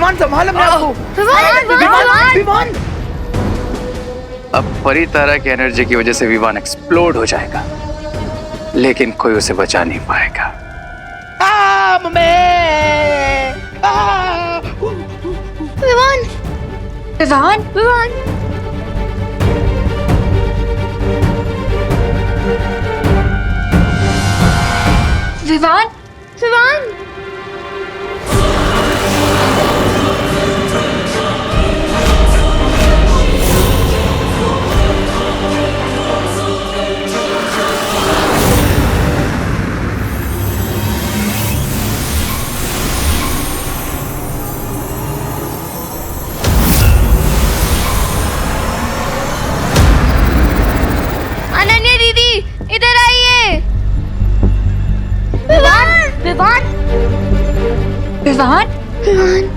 विमान संभाल अपने आप को। विमान अब परितारा की एनर्जी की वजह से विमान एक्सप्लोड हो जाएगा, लेकिन कोई उसे बचा नहीं पाएगा। विमान विमान विमान विमान विमान अनन्या दीदी इधर आइए। विमान विमान विमान विमान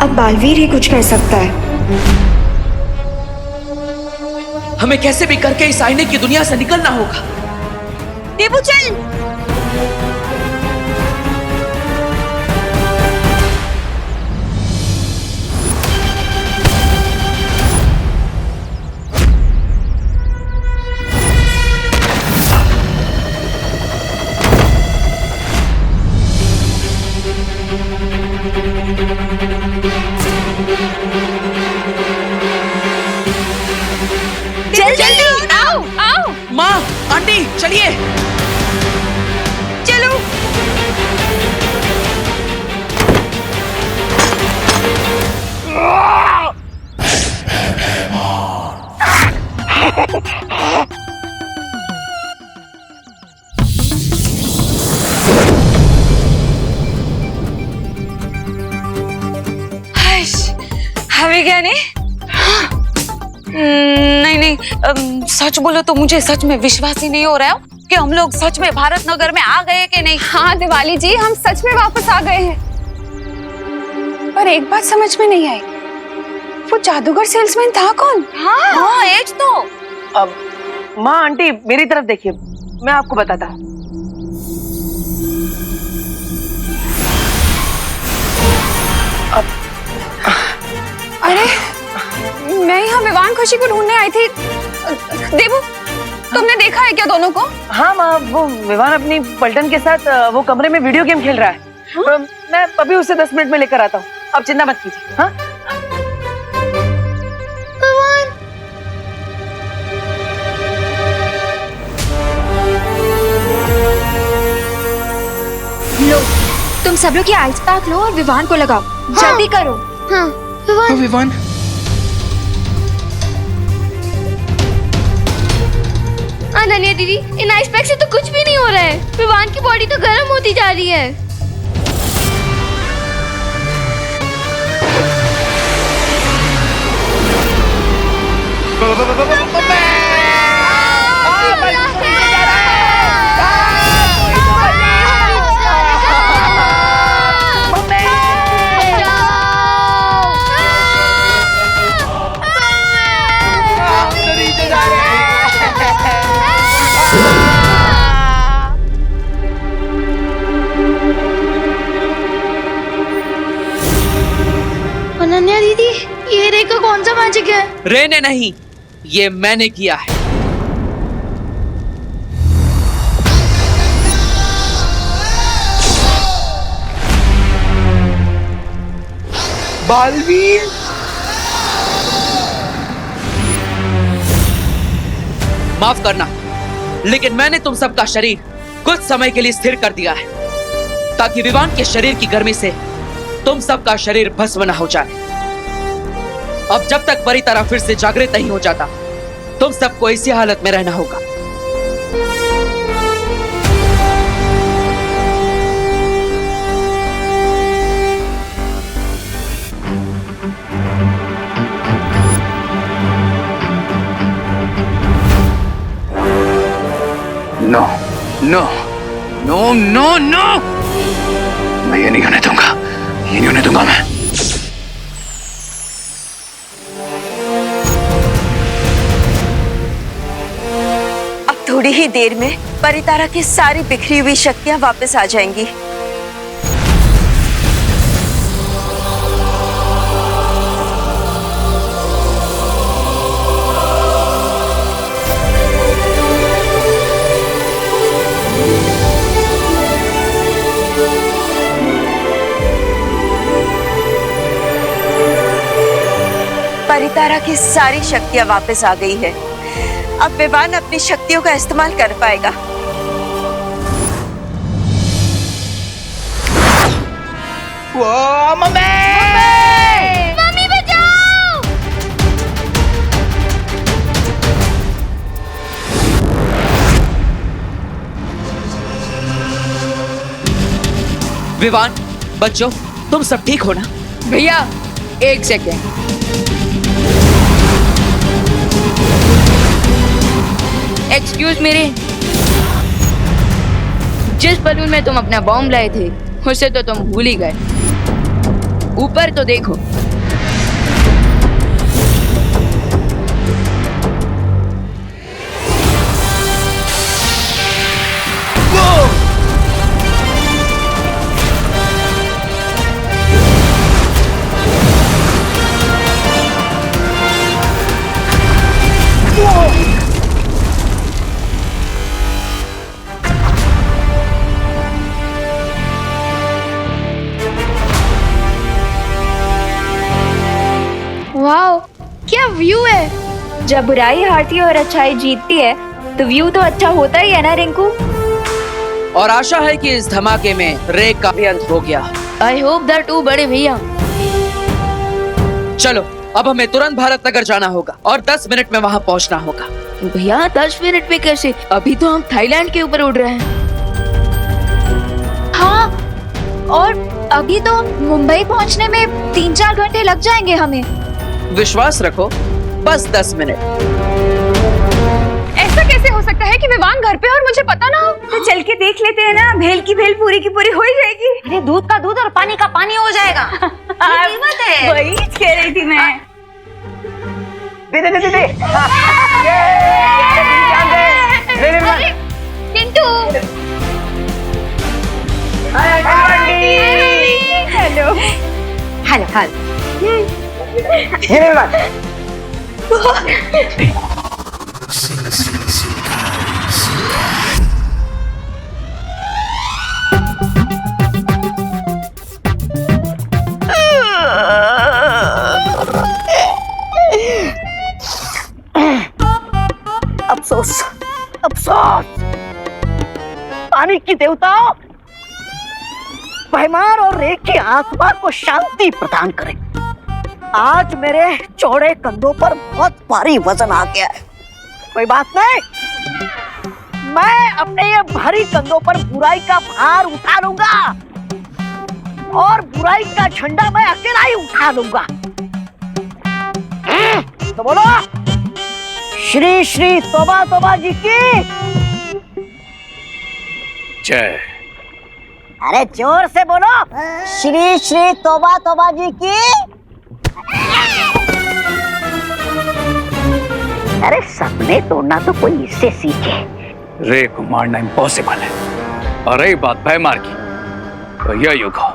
अब बालवीर ही कुछ कर सकता है। हमें कैसे भी करके इस आईने की दुनिया से निकलना होगा। देबू चल। जल्दी आओ आओ। माँ, आंटी, चलिए। चलो। हमें क्या नहीं? नहीं, सच बोलो तो मुझे सच में विश्वास ही नहीं हो रहा है कि हम लोग सच में भारत नगर में आ गए कि नहीं। हाँ दिवाली जी, हम सच में वापस आ गए हैं। पर एक बात समझ में नहीं आई, वो जादूगर सेल्समैन था कौन? हाँ एज तो। अब माँ, आंटी, मेरी तरफ देखिए, मैं आपको बताता हूँ। अरे मैं यहाँ विवान खुशी को ढूंढने आई थी। देबू, तुमने देखा है क्या दोनों को? हाँ माँ, वो विवान अपनी पलटन के साथ वो कमरे में वीडियो गेम खेल रहा है। हाँ? मैं अभी उसे 10 मिनट में लेकर आता हूँ, आप चिंता मत कीजिए। हाँ? लो, तुम सब लोग ये आइस पैक लो और विवान को लगाओ। जल्दी करो। हाँ विवान। अनन्या दीदी, इन आइस पैक से तो कुछ भी नहीं हो रहा है। विवान की बॉडी तो गर्म होती जा रही है। अनन्या दीदी, ये रे का कौन सा मैजिक है? रे ने नहीं, ये मैंने किया है। बालवीर, माफ करना, लेकिन मैंने तुम सबका शरीर कुछ समय के लिए स्थिर कर दिया है, ताकि विवान के शरीर की गर्मी से तुम सबका शरीर भस्म न हो जाए। अब जब तक परितारा फिर से जागृत नहीं हो जाता, तुम सबको इसी हालत में रहना होगा। No no no no no, मैं ये नहीं होने दूंगा, ये नहीं होने दूंगा मैं। अब थोड़ी ही देर में परितारा की सारी बिखरी हुई शक्तियां वापस आ जाएंगी। परितारा की सारी शक्तियां वापस आ गई है। अब विवान अपनी शक्तियों का इस्तेमाल कर पाएगा। मम्मी बचाओ! विवान, बच्चों, तुम सब ठीक हो ना? भैया एक सेकेंड। एक्सक्यूज मेरे, जिस बलून में तुम अपना बॉम्ब लाए थे उसे तो तुम भूल ही गए। ऊपर तो देखो। वाओ, क्या व्यू है! जब बुराई हारती है और अच्छाई जीतती है तो व्यू तो अच्छा होता ही है ना रिंकू। और आशा है कि इस धमाके में रे का भी अंत हो गया। आई होप दैट टू बड़े भैया। चलो, अब हमें तुरंत भारत नगर जाना होगा और 10 मिनट में वहाँ पहुँचना होगा। भैया 10 मिनट में कैसे? अभी तो हम थाईलैंड के ऊपर उड़ रहे हैं। हाँ, और अभी तो मुंबई पहुंचने में 3-4 घंटे लग जाएंगे हमें। विश्वास रखो, बस 10 मिनट। ऐसा कैसे हो सकता है कि विवान घर पे और मुझे पता ना हो? तो चल के देख लेते हैं ना, भेल की भेल पूरी की पूरी हो ही जाएगी। अरे दूध का दूध और पानी का पानी हो जाएगा। ये कीमत है। वही कह रही थी मैं। चिंटू! हेलो। हाल हाल। अफसोस, अफसोस। पानी की देवताओं, भैमार और रे की आत्मा को शांति प्रदान करें। आज मेरे चौड़े कंधों पर बहुत भारी वजन आ गया है। कोई बात नहीं, मैं अपने ये भारी कंधों पर बुराई का भार उठा लूंगा और बुराई का झंडा मैं अकेला ही उठा लूंगा। तो बोलो, श्री श्री तोबा तोबा जी की जय। अरे जोर से बोलो, श्री श्री तोबा तोबा जी की। अरे सपने तोड़ना तो कोई इससे सीखे। रे को मारना इम्पॉसिबल है, और रही बात भैमार की, तो यह युग हो।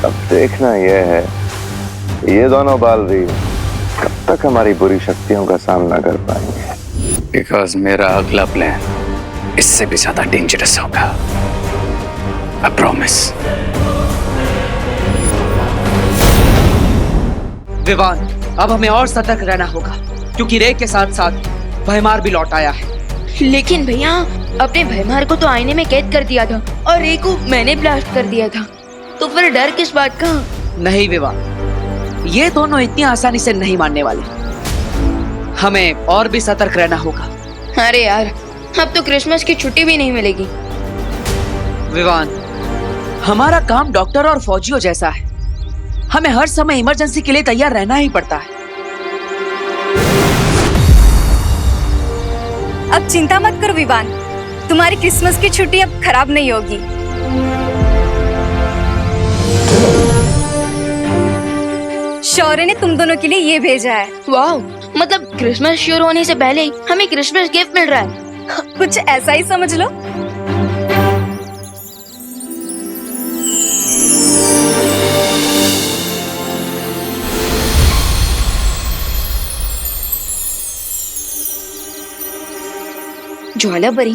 अब देखना यह है, ये दोनों बालवीर कब तक हमारी बुरी शक्तियों का सामना कर पाएंगे। बिकॉज मेरा अगला प्लान इससे भी ज्यादा डेंजरस होगा। I promise. विवान, अब हमें और सतर्क रहना होगा क्योंकि रे के साथ साथ भैमार भी लौट आया है। लेकिन भैया, अपने भैमार को तो आईने में कैद कर दिया था और रे को मैंने ब्लास्ट कर दिया था, तो फिर डर किस बात का? नहीं विवान, ये दोनों इतनी आसानी से नहीं मानने वाले। हमें और भी सतर्क रहना होगा। अरे यार, अब तो क्रिसमस की छुट्टी भी नहीं मिलेगी। विवान, हमारा काम डॉक्टर और फौजियों जैसा है। हमें हर समय इमरजेंसी के लिए तैयार रहना ही पड़ता है। अब चिंता मत करो विवान, तुम्हारी क्रिसमस की छुट्टी अब खराब नहीं होगी। शौर्य ने तुम दोनों के लिए ये भेजा है। वाह, मतलब क्रिसमस शुरू होने से पहले ही हमें क्रिसमस गिफ्ट मिल रहा है। कुछ ऐसा ही समझ लो। ज्वाला बरी,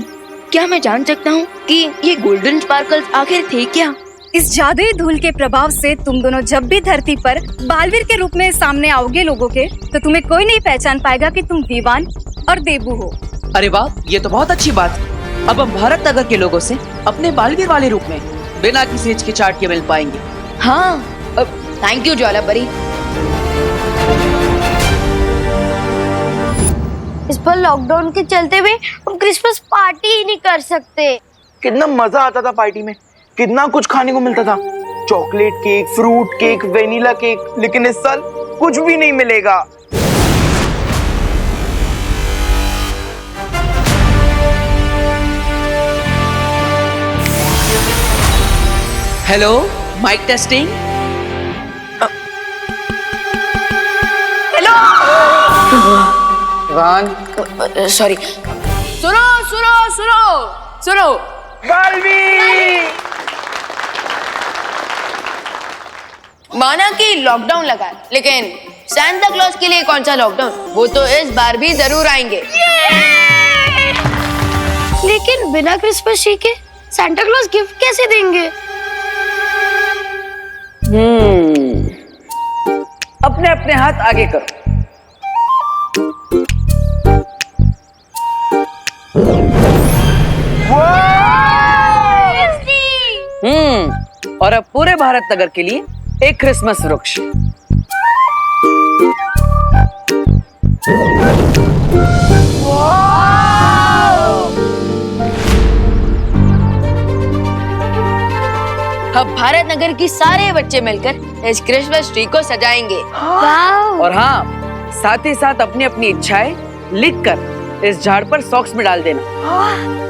क्या मैं जान सकता हूँ कि ये गोल्डन स्पार्कल्स आखिर थे क्या? इस जादुई धूल के प्रभाव से तुम दोनों जब भी धरती पर बालवीर के रूप में सामने आओगे लोगों के, तो तुम्हें कोई नहीं पहचान पाएगा कि तुम विवान और देबू हो। अरे वाह, ये तो बहुत अच्छी बात है। अब हम भारत नगर के लोगों से अपने बालवीर वाले रूप में बिना किसी हिचकिचाहट के मिल पाएंगे। हाँ, थैंक यू ज्वाला परी। इस पर लॉकडाउन के चलते हुए हम क्रिसमस पार्टी ही नहीं कर सकते। कितना मजा आता था पार्टी में, कितना कुछ खाने को मिलता था, chocolate cake, fruit cake, vanilla cake. लेकिन इस साल कुछ भी नहीं मिलेगा। Hello, mic testing. Vivaan, sorry. सुनो सुनो सुनो सुनो, बालवीर! माना कि लॉकडाउन लगा है, लेकिन सांता क्लॉज के लिए कौन सा लॉकडाउन? वो तो इस बार भी जरूर आएंगे। लेकिन बिना क्रिसमस ट्री के सांता क्लॉज गिफ्ट कैसे देंगे? अपने अपने हाथ आगे करो। और अब पूरे भारत नगर के लिए एक क्रिसमस वृक्ष। अब भारत नगर की सारे बच्चे मिलकर इस क्रिसमस ट्री को सजाएंगे। और हाँ, साथ ही साथ अपनी अपनी इच्छाएं लिखकर इस झाड़ पर सॉक्स में डाल देना,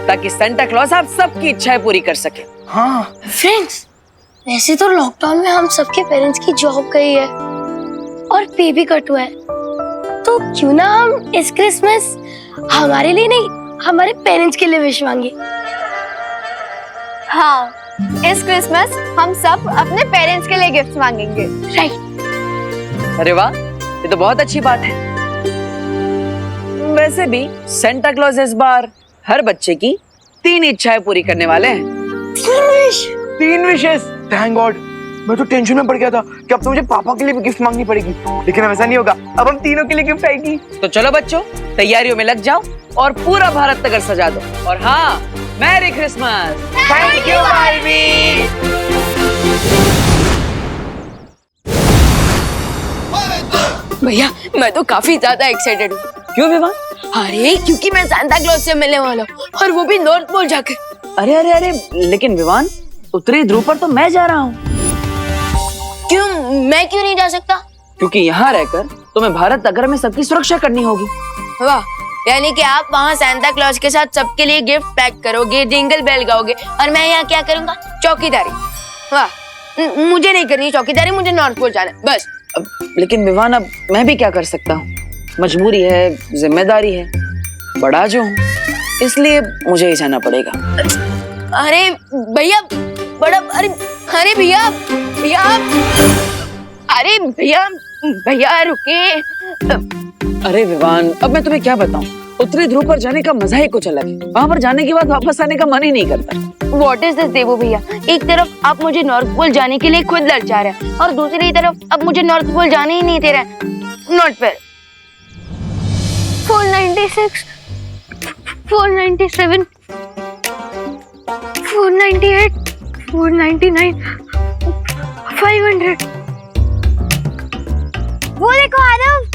ताकि सांता क्लॉज आप सबकी इच्छाएं पूरी कर सके। हाँ फ्रेंड्स, वैसे तो लॉकडाउन में हम सबके पेरेंट्स की जॉब गई है और पे भी कट हुआ है, तो क्यों ना हम इस क्रिसमस हमारे लिए नहीं, हमारे पेरेंट्स के लिए विश मांगे। हाँ, इस क्रिसमस हम सब अपने पेरेंट्स के लिए गिफ्ट मांगेंगे। राइट। अरे वाह, ये तो बहुत अच्छी बात है। वैसे भी सांता क्लॉज इस बार हर बच्चे की 3 इच्छाएं पूरी करने वाले हैं। 3 विशेस, थैंक गॉड। मैं तो टेंशन में पड़ गया था कि अब तो मुझे पापा के लिए भी गिफ्ट मांगनी पड़ेगी, लेकिन अब ऐसा नहीं होगा। अब हम तीनों के लिए गिफ्ट आएगी। तो चलो बच्चों, तैयारियों में लग जाओ और पूरा भारत नगर सजा दो। और हाँ, merry Christmas. Thank you Baalveer. भैया, मैं तो काफी ज्यादा एक्साइटेड हूँ। क्यों विवान? अरे क्योंकि मैं सांता क्लॉज से मिलने वाला हूँ, और वो भी नॉर्थ पोल जाकर। अरे अरे अरे, लेकिन विवान, उत्तरी ध्रुव पर तो मैं जा रहा हूँ। क्यों, मैं क्यों नहीं जा सकता? क्योंकि यहाँ रहकर तुम्हें भारत नगर में सबकी सुरक्षा करनी होगी। वाह, यानी कि आप वहाँ सांता क्लॉज के साथ सबके लिए गिफ्ट पैक करोगे, जिंगल बेल गाओगे, और मैं यहाँ क्या करूँगा? चौकीदारी। वाह, मुझे नहीं करनी चौकीदारी, मुझे नॉर्थ पोल जाना है बस। लेकिन विवान, अब मैं भी क्या कर सकता हूँ? मजबूरी है, जिम्मेदारी है, बड़ा जो हूँ, इसलिए मुझे ही जाना पड़ेगा। अरे भैया, बड़ा, अरे अरे भैया भैया, अरे भैया भैया रुके। अरे विवान, अब मैं तुम्हें क्या बताऊं? उत्तरी ध्रुव पर जाने का मजा ही कुछ अलग है। वहाँ पर जाने के बाद वापस आने का मन ही नहीं करता। व्हाट इज दिस देवो भैया? एक तरफ आप मुझे नॉर्थ पोल जाने के लिए खुद ललचा रहे हैं, और दूसरी तरफ अब मुझे नॉर्थ पोल जाने ही नहीं दे रहे हैं। Not fair. 496, 497, 498, 499, 500। वो देखो आरव।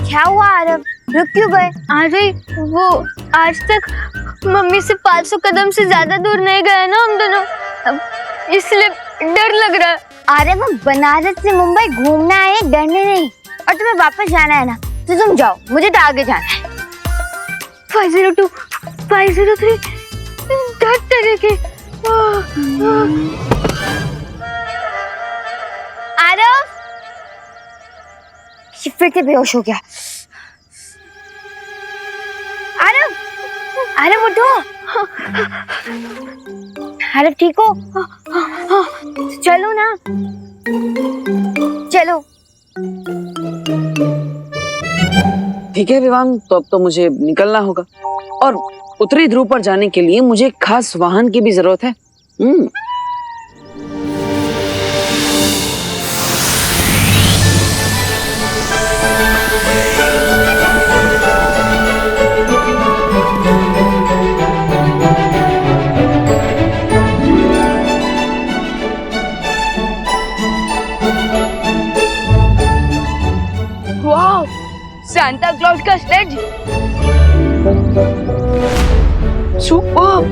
क्या हुआ आरव, रुक क्यों गए? अरे वो आज तक मम्मी से 500 कदम से ज्यादा दूर नहीं गए ना हम दोनों, इसलिए डर लग रहा है। अरे वो बनारस से मुंबई घूमना है, डरने नहीं। और तुम्हें वापस जाना है ना, तो तुम जाओ, मुझे तो आगे जाना है। 502, 503, डर तरीके। आरव फिर से बेहोश हो गया। आरव, आरव उठो। आरव ठीक हो? चलो ना, चलो। ठीक है विवान, तो अब तो मुझे निकलना होगा और उत्तरी ध्रुव पर जाने के लिए मुझे एक खास वाहन की भी जरूरत है। वाह, सांता क्लॉज का स्लेज सुपर।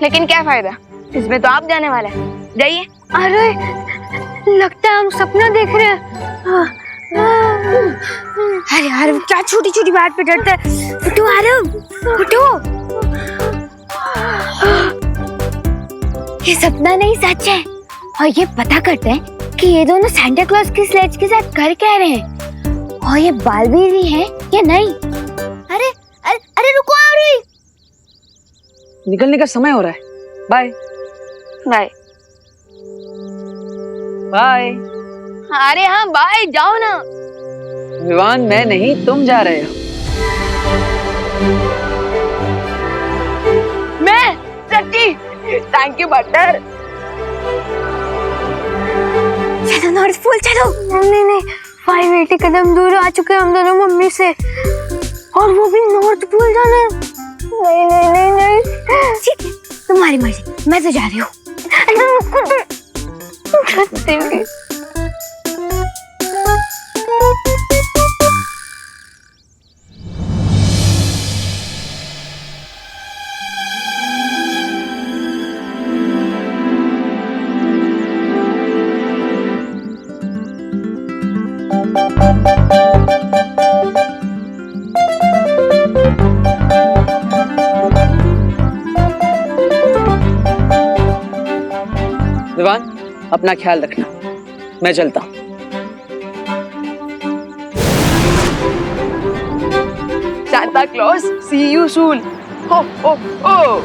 लेकिन क्या फायदा, इसमें तो आप जाने वाले हैं। जाइए। अरे लगता है हम सपना देख रहे हैं। अरे यार क्या छोटी छोटी बात पे डरता है। उठो आरव, उठो। ये सपना नहीं सच है। और ये पता करते हैं कि ये दोनों सांता क्लॉज की स्लेज के साथ कर क्या रहे हैं और ये बालवीर ही है या नहीं। अरे अरे अरे रुको आ रही। निकलने का समय हो रहा है। Bye bye. बाय। अरे हाँ बाय, जाओ ना। विवान मैं नहीं, तुम जा रहे हो। मैं सच्ची, थैंक यू बटर। चलो नॉर्थ पोल चलो। नहीं 580 कदम दूर आ चुके हैं हम दोनों मम्मी से, और वो भी नॉर्थ पोल जाना है। नहीं ठीक है, तुम्हारी मर्जी, मैं तो जा रही हूँ। विवान अपना ख्याल रखना, मैं चलता हूँ। Santa Claus, see you soon. Ho ho हो।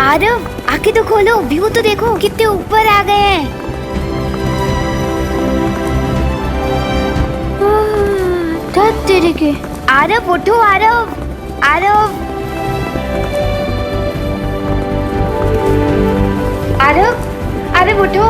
आरव आंखें तो खोलो, व्यू तो देखो कितने ऊपर आ गए हैं। तेरे के आरव उठो, आरव आरव आरव आरव उठो।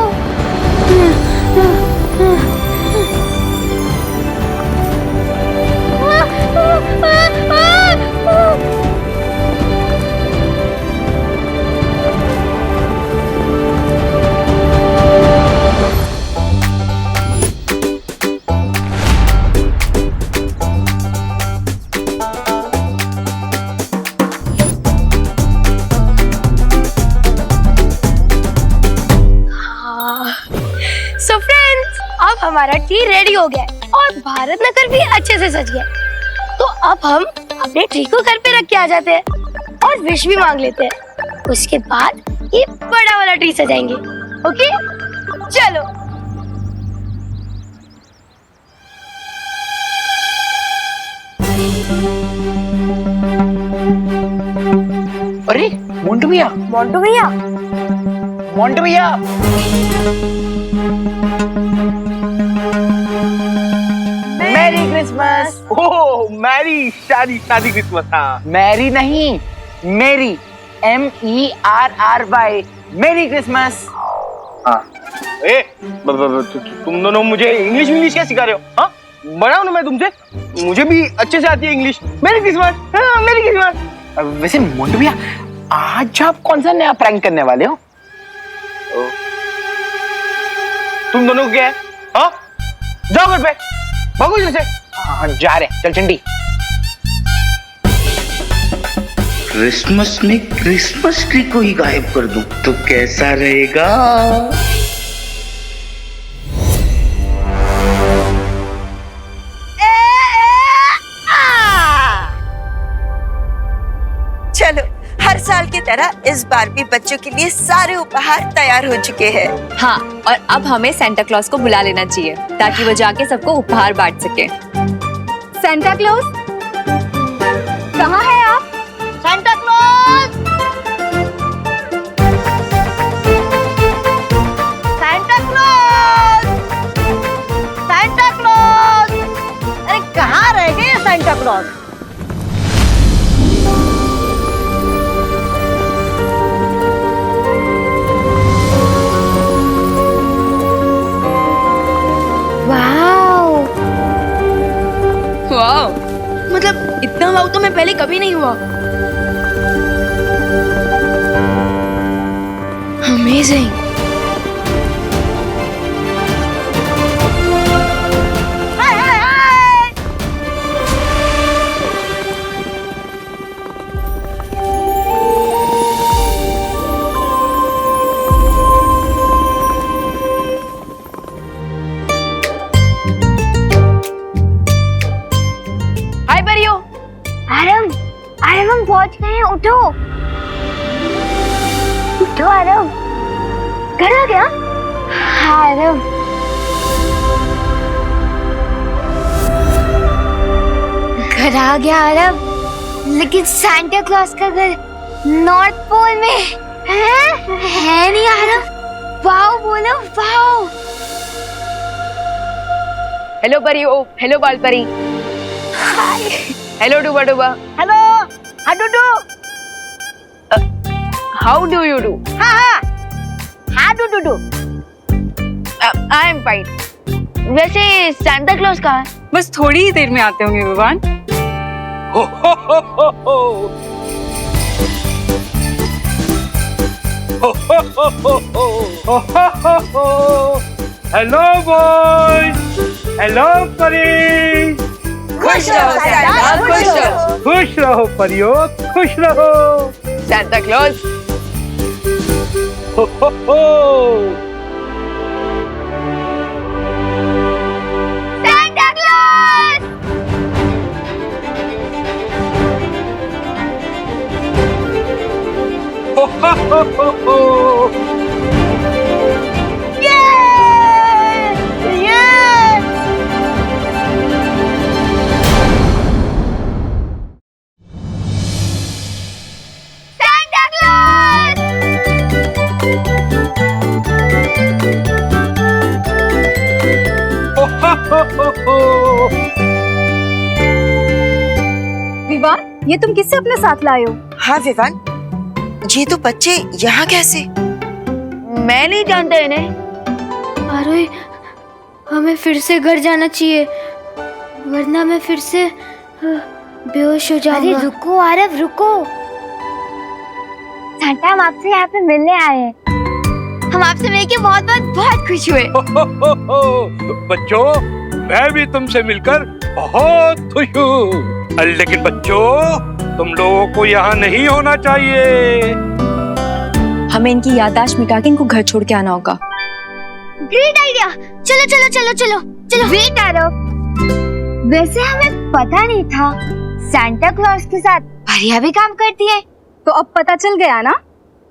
सो फ्रेंड्स, अब हमारा टी रेडी हो गया है और भारत नगर भी अच्छे से सज गया। तो अब हम अपने ट्री को घर पे रख के आ जाते हैं और विश भी मांग लेते हैं। उसके बाद ये बड़ा वाला ट्री सजाएंगे। ओके चलो। अरे मोंटू भैया, मोंटू भैया, मोंटू भैया। Merry Christmas. ओह मैरी, शादी शादी क्रिसमस। हाँ मैरी नहीं, मेरी, MERRY, मेरी क्रिसमस। हाँ ए तुम दोनों मुझे इंग्लिश क्या सिखा रहे हो? हाँ बड़ा हूं ना मैं तुमसे, मुझे भी अच्छे से आती है इंग्लिश। मेरी क्रिसमस। हाँ मेरी क्रिसमस। वैसे मोंटू भैया, आज आप कौन सा नया प्रैंक करने वाले हो? तुम दोनों को क्या है? हाँ जाओ घर पे, भागो इधर से। हाँ जा रहे, चल चंडी। क्रिसमस में क्रिसमस ट्री को ही गायब कर दूं तो कैसा रहेगा? हर साल की तरह इस बार भी बच्चों के लिए सारे उपहार तैयार हो चुके हैं। हाँ, और अब हमें सेंटा क्लॉज को बुला लेना चाहिए ताकि वो जाके सबको उपहार बांट सके। सेंटा क्लॉज कहाँ है आप? Santa Claus, Santa Claus, Santa Claus, अरे कहाँ रह गए सेंटा क्लॉज? वाओ, मतलब इतना वाव तो मैं पहले कभी नहीं हुआ। अमेजिंग। हाय परियो। आरव, आरव हम पहुंच गए हैं, उठो उठो आरव, घर आ गया? हाँ आरव, घर आ गया आरव, लेकिन सांता क्लॉज का घर नॉर्थ पोल में है नहीं आरव। वाओ बोलो वाओ। हेलो परियो, hello Baal Pari, hello Dooba Dooba, hello Hadudu, how do you do? हाँ हाडूडू। I am fine. वैसे सांता क्लॉज कहाँ है? बस थोड़ी ही देर में आते होंगे विवान। हेलो बॉयज, हेलो परी। खुश रहो सांता, खुश रहो। खुश रहो परियो, खुश रहो। सांता क्लॉज, हो हो हो। सांता क्लॉज, हो हो हो हो। सांता क्लॉज, हो हो हो। विवान, ये तुम किससे अपने साथ लाए हो? हाँ विवान, ये तो बच्चे यहाँ कैसे? मैं नहीं जानता इन्हें। अरे हमें फिर से घर जाना चाहिए, वरना मैं फिर से बेहोश हो जाऊंगा। अरे रुको आरव रुको, सांता हम आपसे यहाँ पे मिलने आए हैं। हम आपसे मिलके बहुत बहुत बहुत खुश हुए। बच्चों, मैं भी तुमसे मिलकर बहुत खुश हूँ, लेकिन बच्चों तुम लोगों को यहाँ नहीं होना चाहिए। हमें इनकी याददाश्त मिटा के इनको घर छोड़ के आना होगा। ग्रेट आइडिया, चलो चलो चलो चलो चलो। वेट आरव, वैसे हमें पता नहीं था सांता क्लॉज के साथ परिया भी काम करती है। तो अब पता चल गया ना,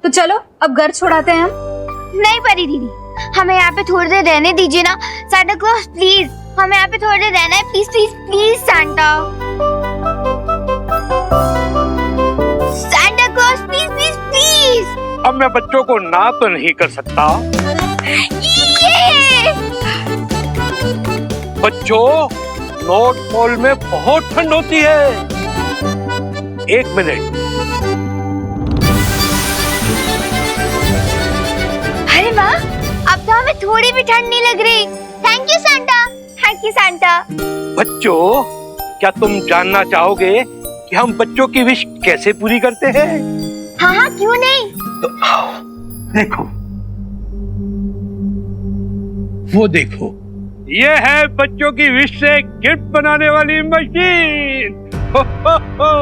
तो चलो अब घर छोड़ाते हैं हम। नहीं परी दीदी, हमें यहाँ पे थोड़ी देर रहने दीजिए ना। सांता क्लॉज प्लीज, हमें यहाँ पे थोड़ी देर रहना है, please please please Santa. Santa Claus please please please. अब मैं बच्चों को ना तो नहीं कर सकता। ये बच्चों, नॉर्थ पोल में बहुत ठंड होती है। एक मिनट। अरे वाह, अब तो हमें थोड़ी भी ठंड नहीं लग रही। Thank you Santa, thank you Santa. बच्चों, क्या तुम जानना चाहोगे कि हम बच्चों की विश कैसे पूरी करते हैं? हाँ हाँ क्यों नहीं। तो आओ देखो, वो देखो, ये है बच्चों की विश से गिफ्ट बनाने वाली मशीन। हो हो हो।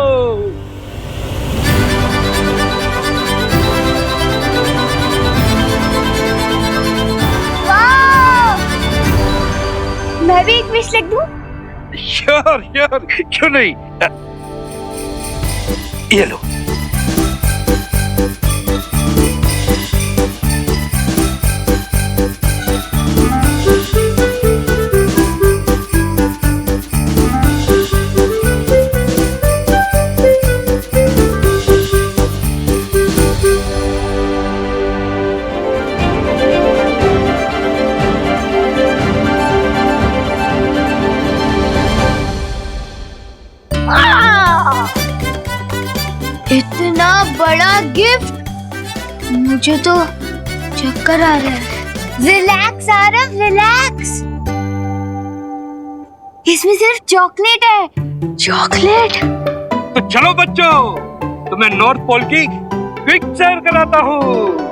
वाह, मैं भी एक विश लिख दूं? श्योर श्योर, क्यों नहीं। ये लो। इतना बड़ा गिफ्ट, मुझे तो चक्कर आ रहा है। Relax Aarav, relax. इसमें सिर्फ चॉकलेट है। चॉकलेट? तो चलो बच्चों, तुम्हें नॉर्थ पोल की क्विक सैर कराता हूँ।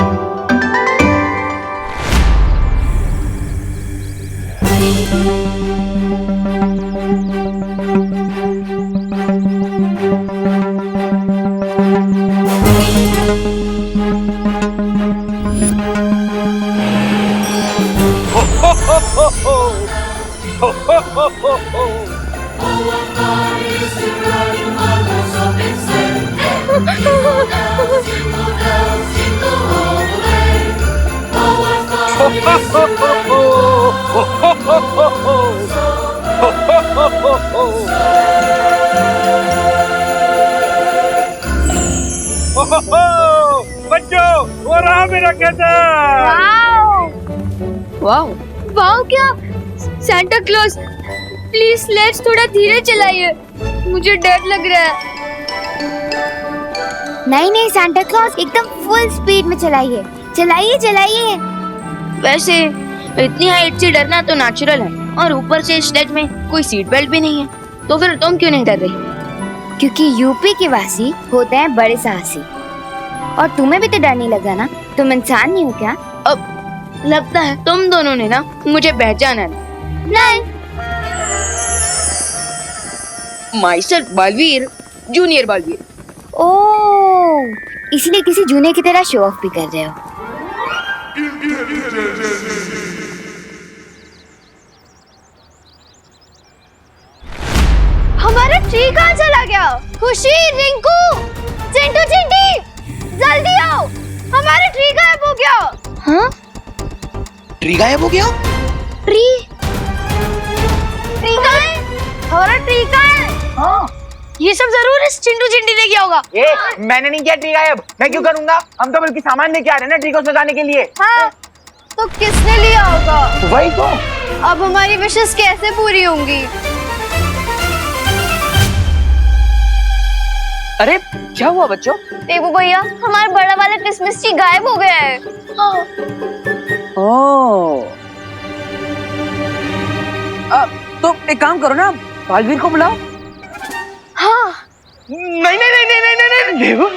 बच्चों, वो रहा मेरा कहता। वाओ वाओ, क्या सांता क्लॉज, प्लीज स्लेज थोड़ा धीरे चलाइए, मुझे डर लग रहा है। नहीं नहीं सांता क्लॉज, एकदम फुल स्पीड में चलाइए, चलाइए चलाइए। वैसे इतनी हाइट से डरना तो नेचुरल है, और ऊपर से स्लेज में कोई सीट बेल्ट भी नहीं है, तो फिर तुम क्यों नहीं डर रही? क्योंकि यूपी के वासी होते हैं बड़े साहसी, और तुम्हें भी तो डर नहीं लगा ना, तुम इंसान नहीं हो क्या? अब लगता है तुम दोनों ने ना मुझे पहचाना नहीं। Myself Baalveer, junior Baalveer. Oh, इसलिए किसी जूनियर की तरह शो ऑफ भी कर रहे हो। हमारा ट्री कहाँ चला गया? खुशी, रिंकू, चिंटू चिंटी, जल्दी आओ, हमारा ट्री गायब हो गया। हाँ? ट्री गायब हो गया? ट्री? ट्री कहाँ है? हमारा ट्री कहाँ है? हाँ। ये सब जरूर इस चिंटू चिंटी ने किया होगा। मैंने नहीं किया ट्री गायब, मैं क्यों करूंगा? हम तो बल्कि सामान लेके आ रहे हैं ना ट्री को सजाने के लिए। हाँ, तो किसने लिया होगा? वही तो। अब हमारी विशेष कैसे पूरी होंगी? अरे क्या हुआ बच्चों? देवू भैया, हमारा बड़ा वाला क्रिसमस ट्री गायब हो गया है। ओह, तो एक काम करो ना, बालवीर को बुलाओ। हाँ। नहीं नहीं नहीं नहीं नहीं नहीं, देवो,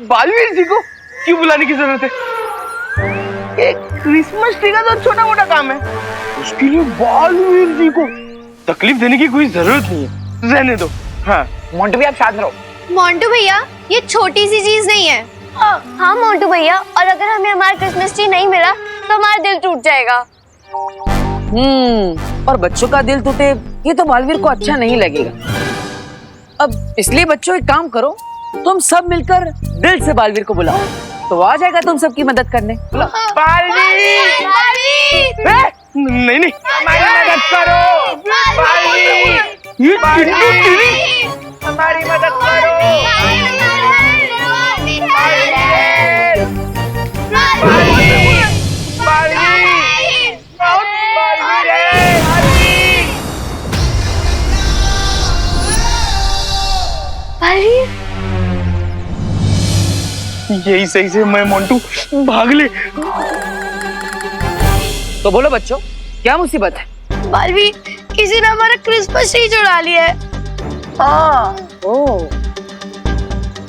बालवीर जी को क्यों बुलाने की जरूरत है? एक क्रिसमस ट्री का तो छोटा मोटा काम है, उसके लिए बालवीर जी को तकलीफ देने की कोई जरूरत नहीं है, रहने दो। हाँ मोंटू भी, आप शांत रहो। मोंटू भैया, ये छोटी सी चीज नहीं है। हाँ मोंटू भैया, और अगर हमें हमारा क्रिसमस ट्री नहीं मिला तो हमारा दिल टूट जाएगा। और बच्चों का दिल टूटे ये तो बालवीर को अच्छा नहीं लगेगा। अब इसलिए बच्चों एक काम करो, तुम सब मिलकर दिल से बालवीर को बुलाओ, तो आ जाएगा तुम सबकी मदद करने। बालवीर! नहीं नहीं, हमारी मदद करो बालवीर! ये हमारी मदद करो यही सही से मैं मोंटू भाग ले। तो बोलो बच्चों, क्या मुसीबत है? बालवीर, किसी ने हमारा क्रिसमस ट्री चुरा लिया है। हाँ। ओह,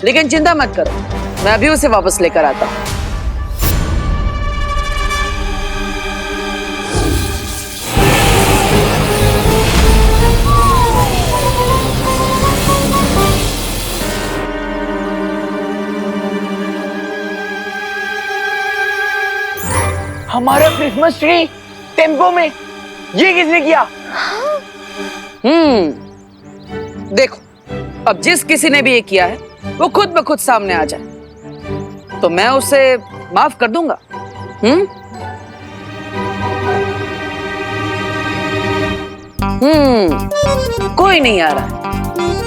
लेकिन चिंता मत करो, मैं अभी उसे वापस लेकर आता हूँ। हमारा क्रिसमस ट्री टेम्पो में, ये किसने किया? देखो, अब जिस किसी ने भी ये किया है वो खुद ब खुद सामने आ जाए तो मैं उसे माफ कर दूंगा। कोई नहीं आ रहा,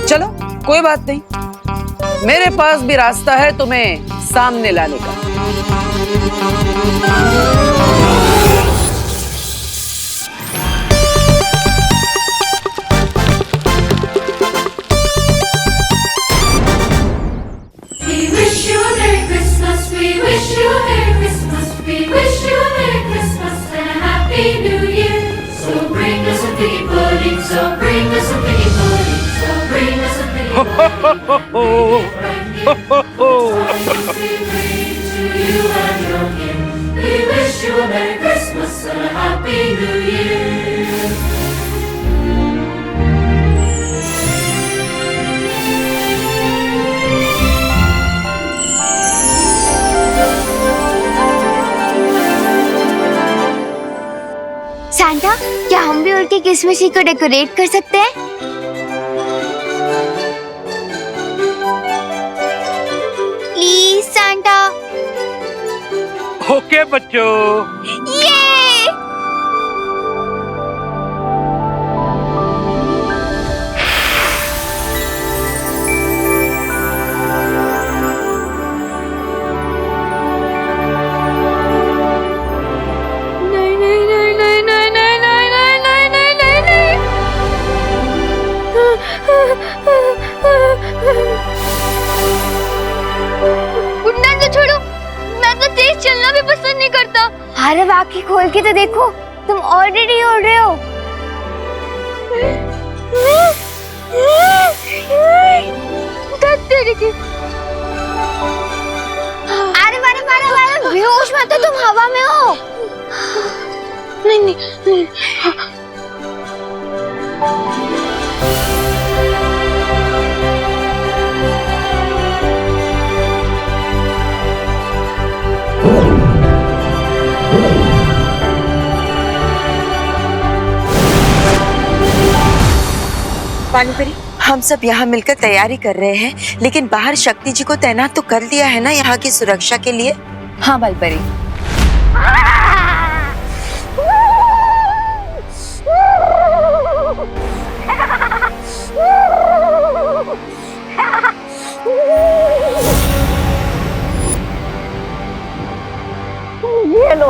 चलो कोई बात नहीं, मेरे पास भी रास्ता है तुम्हें सामने लाने का। wish you a Merry Christmas. We wish you a Merry Christmas and a Happy New Year. So bring us a piggy pudding. So bring us a piggy pudding. So bring us a piggy pudding. We bring to you and your kin. We wish you a Merry Christmas and a Happy New Year. Santa, क्या हम भी उड़ के Christmas tree को decorate कर सकते हैं? Please Santa. Okay बच्चों। ये उड़ना तो छोड़ो, मैं तो तेज चलना भी पसंद नहीं करता। अरे आँखें खोल के तो देखो, तुम ऑलरेडी उड़ रहे हो। अरे बेहोश मत हो, तुम हवा में हो। नहीं। पानीपरी, हम सब यहाँ मिलकर तैयारी कर रहे हैं, लेकिन बाहर शक्ति जी को तैनात तो कर दिया है ना यहाँ की सुरक्षा के लिए। हाँ बालपरी। ये लो,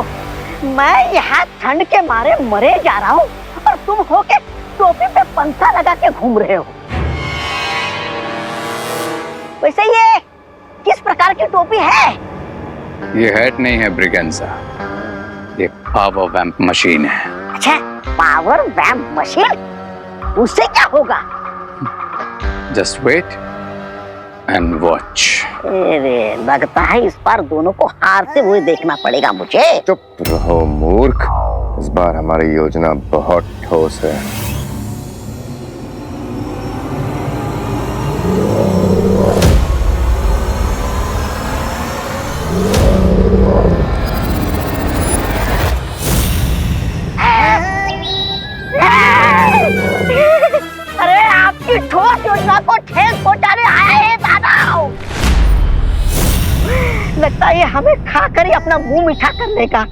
मैं यहाँ ठंड के मारे मरे जा रहा हूँ और तुम हो के टोपी पे पंखा लगा के घूम रहे हो। वैसे ये किस प्रकार की टोपी है? ये हैट नहीं है ब्रिगेंजा, ये पावर वैम्प मशीन है। अच्छा, पावर वैम्प मशीन? उससे क्या होगा? Just wait and watch. अरे लगता है इस बार दोनों को हारते हुए देखना पड़ेगा मुझे। चुप रहो मूर्ख, इस बार हमारी योजना बहुत ठोस है। अरे आपकी ठोस योजना को ठेस पहुंचाने आया है दानव। लगता है ये हमें खाकर ही अपना मुंह मीठा कर लेगा।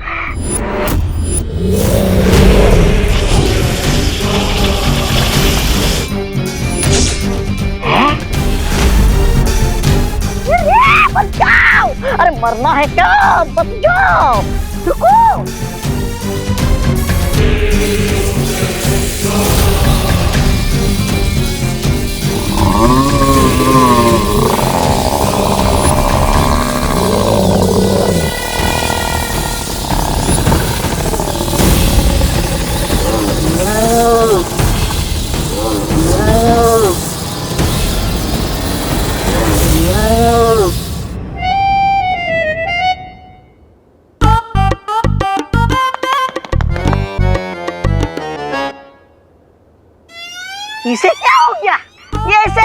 बच जाओ! अरे मरना है क्या? बच जाओ! रुको! इसे क्या हो गया? ये ऐसे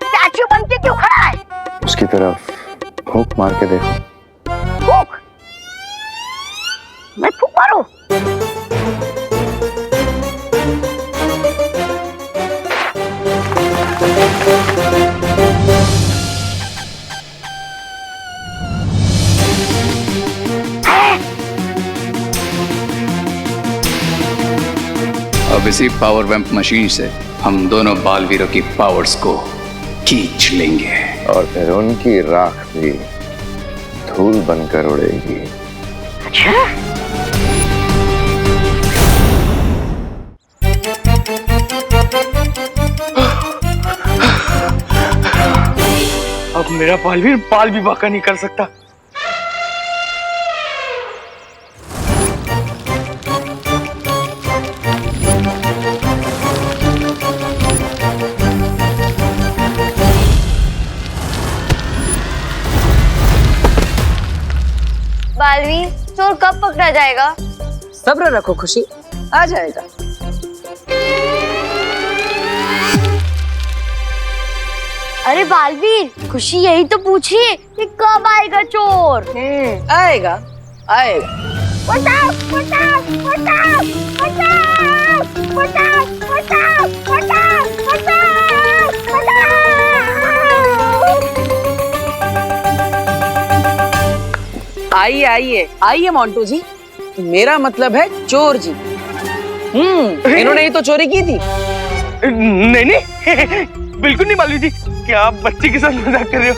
स्टैचू बन के क्यों खड़ा है? उसकी तरफ फूंक मार के देखो। फूंक? मैं फूंक मारूं? अब इसी पावर वैम्प मशीन से हम दोनों बालवीरों की पावर्स को खींच लेंगे और फिर उनकी राख भी धूल बनकर उड़ेगी। अच्छा? अब मेरा बालवीर बाल भी बांका नहीं कर सकता। बालवीर, चोर कब पकड़ा जाएगा? सब्र रखो खुशी, आ जाएगा। अरे बालवीर, खुशी यही तो पूछी कि कब आएगा चोर? आएगा आएगा। बचाओ, बचाओ, बचाओ, बचाओ, बचाओ, बचाओ, बचाओ, बचाओ, बचाओ। आइए आइए आइए मोंटू जी, मेरा मतलब है चोर जी। इन्होंने ही तो चोरी की थी। नहीं नहीं बिल्कुल नहीं बालवीर जी, क्या आप बच्चे के साथ मजाक कर रहे हो?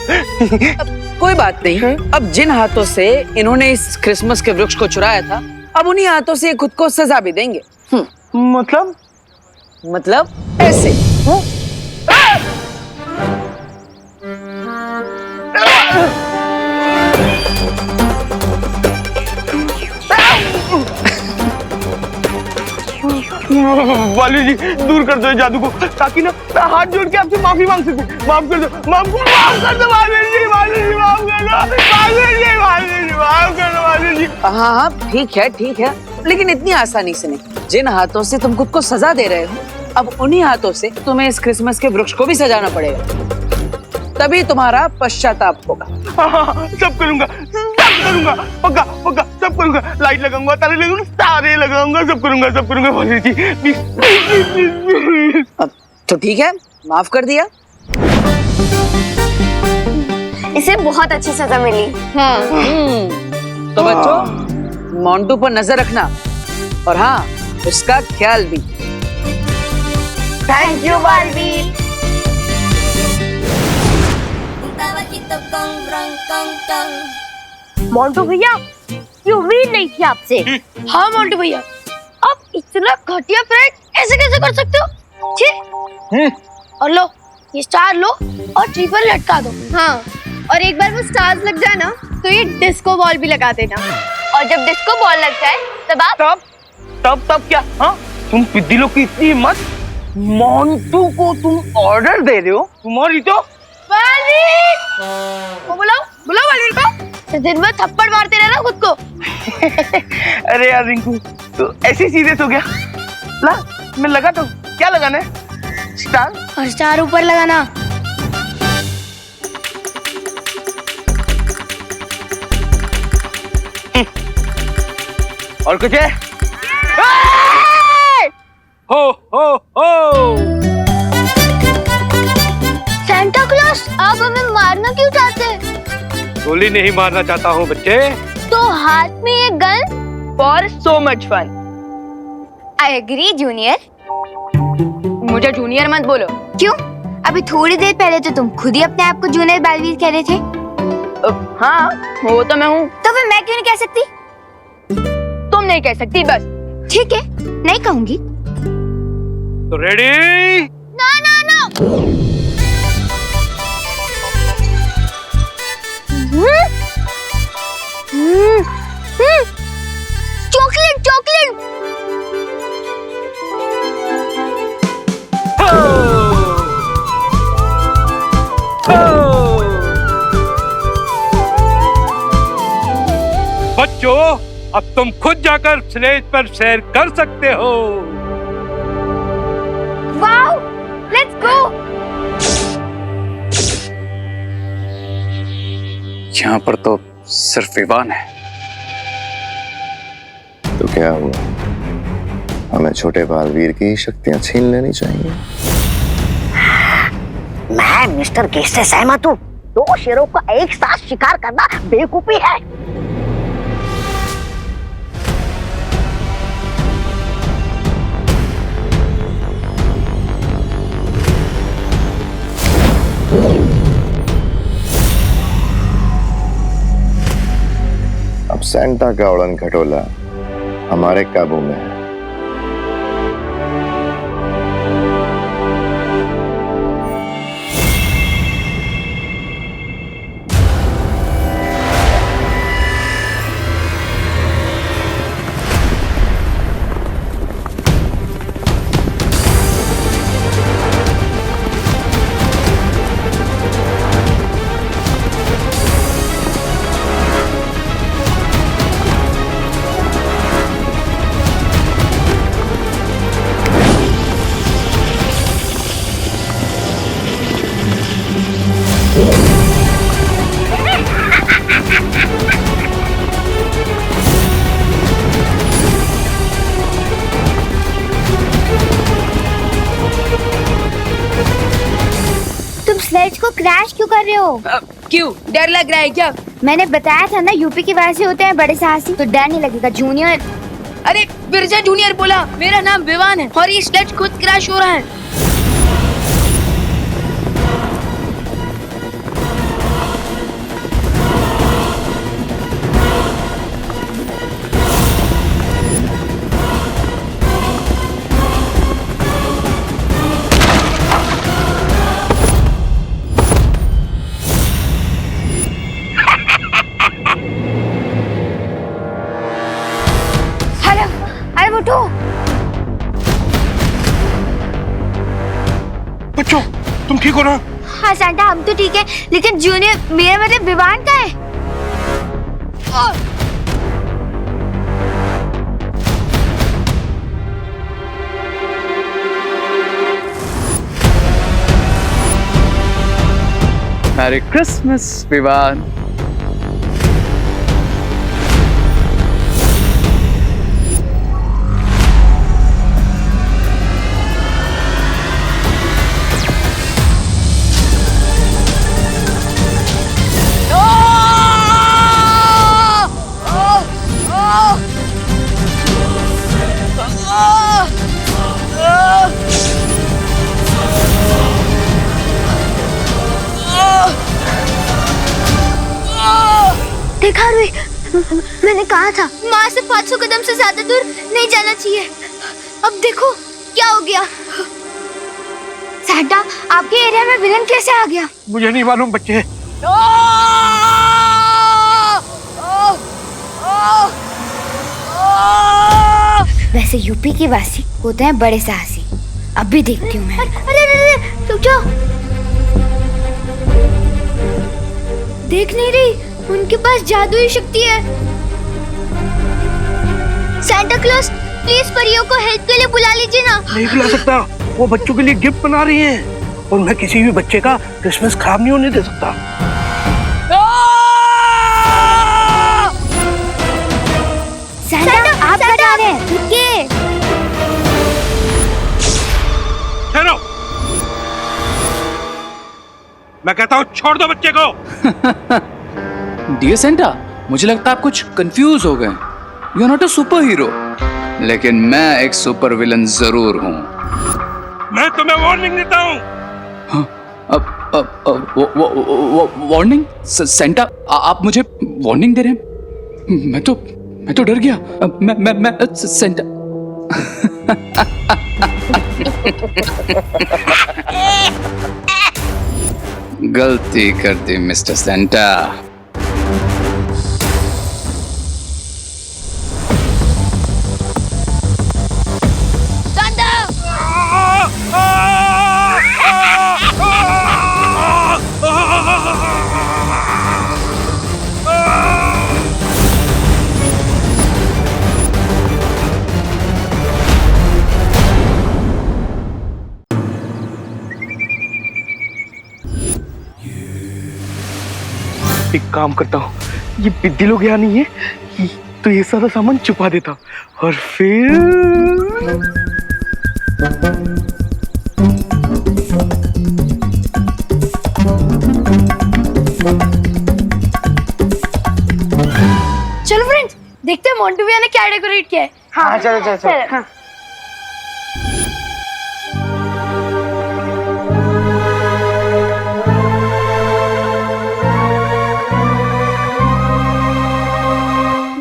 कोई बात नहीं। अब जिन हाथों से इन्होंने इस क्रिसमस के वृक्ष को चुराया था, अब उन्हीं हाथों से खुद को सजा भी देंगे। मतलब ऐसे। बालवीर जी दूर कर दो इस जादू को, ताकि ना मैं हाथ जोड़ के आपसे माफी मांग सकूं। माफ कर दो, माफ कर दो बालवीर जी, बालवीर जी माफ कर दो, बालवीर जी, बालवीर जी माफ कर दो बालवीर जी। हाँ हाँ ठीक है, लेकिन इतनी आसानी से नहीं। जिन हाथों से तुम खुद को सजा दे रहे हो, अब उन्हीं हाथों से तुम्हें इस क्रिसमस के वृक्ष को भी सजाना पड़ेगा, तभी तुम्हारा पश्चाताप होगा। हाँ, सब करूंगा, पक्का पक्का सब करूंगा। लाइट लगाऊंगा, तारे लगाऊंगा, सारे लगाऊंगा, सब करूंगा बालवीर जी। प्लीज। अब तो ठीक है, माफ कर दिया। इसे बहुत अच्छी सजा मिली। तो बच्चों, मोंटू पर नजर रखना, और हाँ, उसका ख्याल भी। Thank you Baalveer. मोंटू भैया, ये उम्मीद नहीं थी आपसे। हाँ मोंटू भैया, आप इतना घटिया प्रैंक ऐसे कैसे कर सकते हो? छी। और लो, ये स्टार लो और ट्री पर लटका दो। हाँ, और एक बार वो स्टार्स लग जाए ना, तो ये डिस्को बॉल भी लगा देना। और जब डिस्को बॉल लग जाए, तब आप तब क्या? हाँ, तुम पिद्दी लोग की इतनी हिम्मत, मोंटू को तुम ऑर्डर दे रहे हो? तुम्हारी तो बालवीर को बुलाओ बालवीर को। दिन में थप्पड़ मारते रहना खुद को। अरे यार रिंकू, तो ऐसे सीरियस हो गया? ला, मैं लगाता हूँ। क्या लगाना है? स्टार? और स्टार ऊपर लगाना। और कुछ है? हो हो हो। सेंटा क्लॉज, आप हमें मारना क्यों चाहते हैं? गोली नहीं मारना चाहता हूँ बच्चे। तो हाथ में ये gun for so much fun. I agree junior. मुझे जूनियर मत बोलो। क्यों? अभी थोड़ी देर पहले तो तुम खुद ही अपने आप को जूनियर बालवीर कह रहे थे। हाँ, वो तो मैं हूँ। तो फिर मैं क्यों नहीं कह सकती? तुम नहीं कह सकती बस। ठीक है, नहीं कहूंगी। तो ready? No no no. Chocolate chocolate. बच्चों, अब तुम खुद जाकर स्टेज पर सैर कर सकते हो। Wow, let's go. यहाँ पर तो सिर्फ विवान है। तो क्या हुआ, हमें छोटे बालवीर की शक्तियां छीन लेनी चाहिए? मैं मिस्टर गेस्ट से सहमत हूँ। 2 शेरों का एक साथ शिकार करना बेवकूफी है। अब सेंटा का उड़न खटोला हमारे काबू में है। निराश क्यों कर रहे हो? क्यों, डर लग रहा है क्या? मैंने बताया था ना, यूपी के वासी होते हैं बड़े साहसी, तो डर नहीं लगेगा जूनियर। अरे बिरजा जूनियर बोला, मेरा नाम विवान है और ये स्लेज खुद क्रैश हो रहा है। अरे उठो। बच्चों, तुम ठीक हो ना? हाँ सैंटा, हम तो ठीक है, लेकिन जूनियर, मेरा मतलब विवान का है। Merry Christmas Vivaan. देखा रुई, मैंने कहा था माँ से 500 कदम से ज्यादा दूर नहीं जाना चाहिए। अब देखो क्या हो गया। सैंटा, आपके एरिया में विलन कैसे आ गया? मुझे नहीं मालूम बच्चे। वैसे यूपी के वासी होते हैं बड़े साहसी। अब भी देखती हूँ मैं। अरे रुक जाओ। देख नहीं रही, उनके पास जादुई शक्ति है। सैंटा क्लॉज, प्लीज परियों को हेल्प के लिए बुला लीजिए ना। नहीं बुला सकता, वो बच्चों के लिए गिफ्ट बना रही हैं और मैं किसी भी बच्चे का क्रिसमस खराब नहीं होने दे सकता। सैंटा, आप क्या जा रहे हैं? रुकिए। ठहरो, मैं कहता हूँ छोड़ दो बच्चे को। डियर सेंटा, मुझे लगता है आप कुछ कंफ्यूज हो गए। You are not a superhero, लेकिन मैं एक सुपर विलन जरूर हूँ। मैं तुम्हें वार्निंग देता हूँ। वार्निंग? सेंटा, आप मुझे वार्निंग दे रहे हैं? मैं तो डर गया। मैं सेंटा। गलती कर दी मिस्टर सेंटा। एक काम करता हूँ, ये बिद्दी लोग यहाँ नहीं है तो ये सारा सामान छुपा देता और फिर चलो फ्रेंड्स, देखते हैं मोंटू भैया ने क्या डेकोरेट किया है। हाँ चलो। हाँ।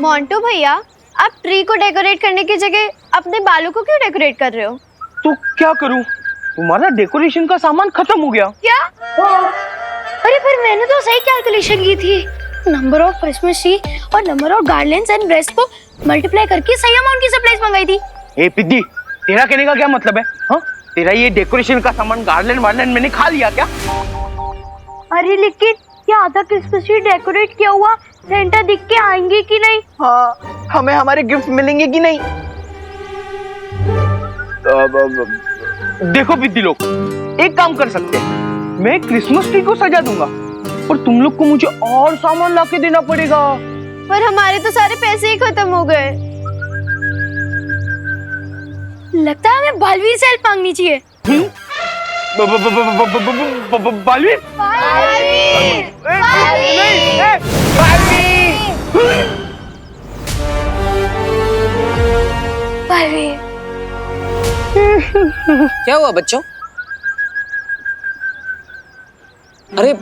मोंटू भैया, आप ट्री को डेकोरेट करने की जगह अपने बालों को क्यों डेकोरेट कर रहे हो? तो क्या करूं, तुम्हारा डेकोरेशन का सामान खत्म हो गया। क्या? अरे पर मैंने तो सही कैलकुलेशन की थी। नंबर ऑफ क्रिसमस ट्री और number of garlands and breast को मल्टीप्लाई करके सही अमाउंट की सप्लाईज मंगाई थी। ए पिद्दी, तेरा कहने का क्या मतलब है? हाँ, तेरा ये डेकोरेशन का सामान गार्लैंड वार्लैंड मैंने खा लिया क्या? अरे लेकिन क्या आधा क्रिसमस ट्री डेकोरेट किया हुआ सेंटा दिख के आएंगे कि नहीं? हाँ, हमें हमारे गिफ्ट मिलेंगे कि नहीं? देखो बिद्दी लोग, एक काम कर सकते हैं, मैं क्रिसमस ट्री को सजा दूंगा और तुम लोग को मुझे और सामान लाके देना पड़ेगा। पर हमारे तो सारे पैसे ही खत्म हो गए। लगता है हमें बालवीर से हेल्प मांगनी चाहिए। बालवीर क्या हुआ बच्चों? अरे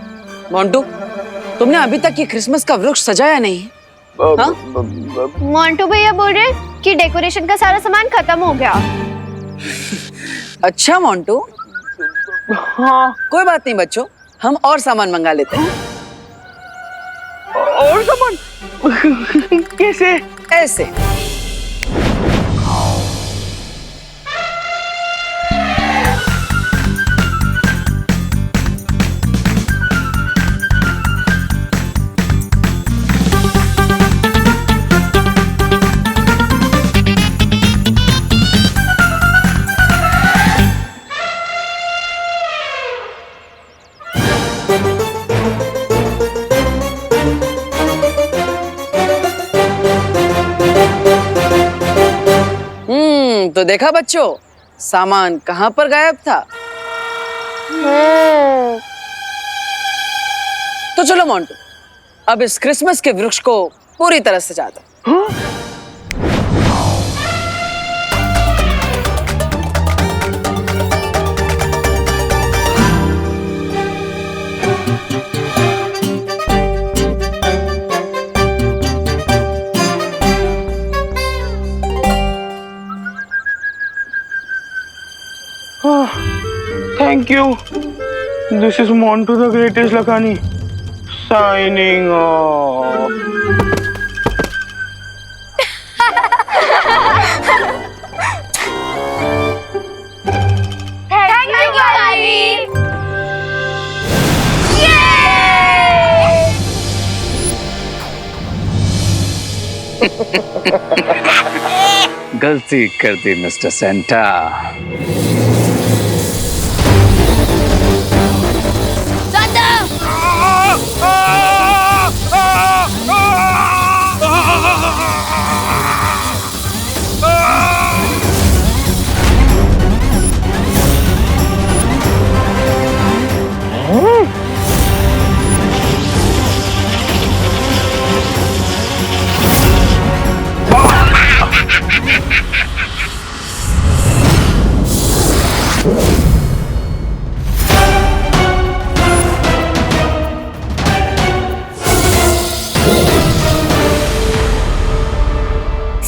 मोंटू, तुमने अभी तक ये क्रिसमस का वृक्ष सजाया नहीं है? हाँ? मोंटू भैया बोल रहे कि डेकोरेशन का सारा सामान खत्म हो गया। अच्छा मोंटू, हाँ कोई बात नहीं बच्चों, हम और सामान मंगा लेते हैं। और सामान? कैसे? ऐसे। तो देखा बच्चों, सामान कहाँ पर गायब था? तो चलो मोंटू, अब इस क्रिसमस के वृक्ष को पूरी तरह सजा दो। Thank you. This is Montu the Greatest Lakani signing off. Thank you, Balvi. गलती कर दी mister Santa.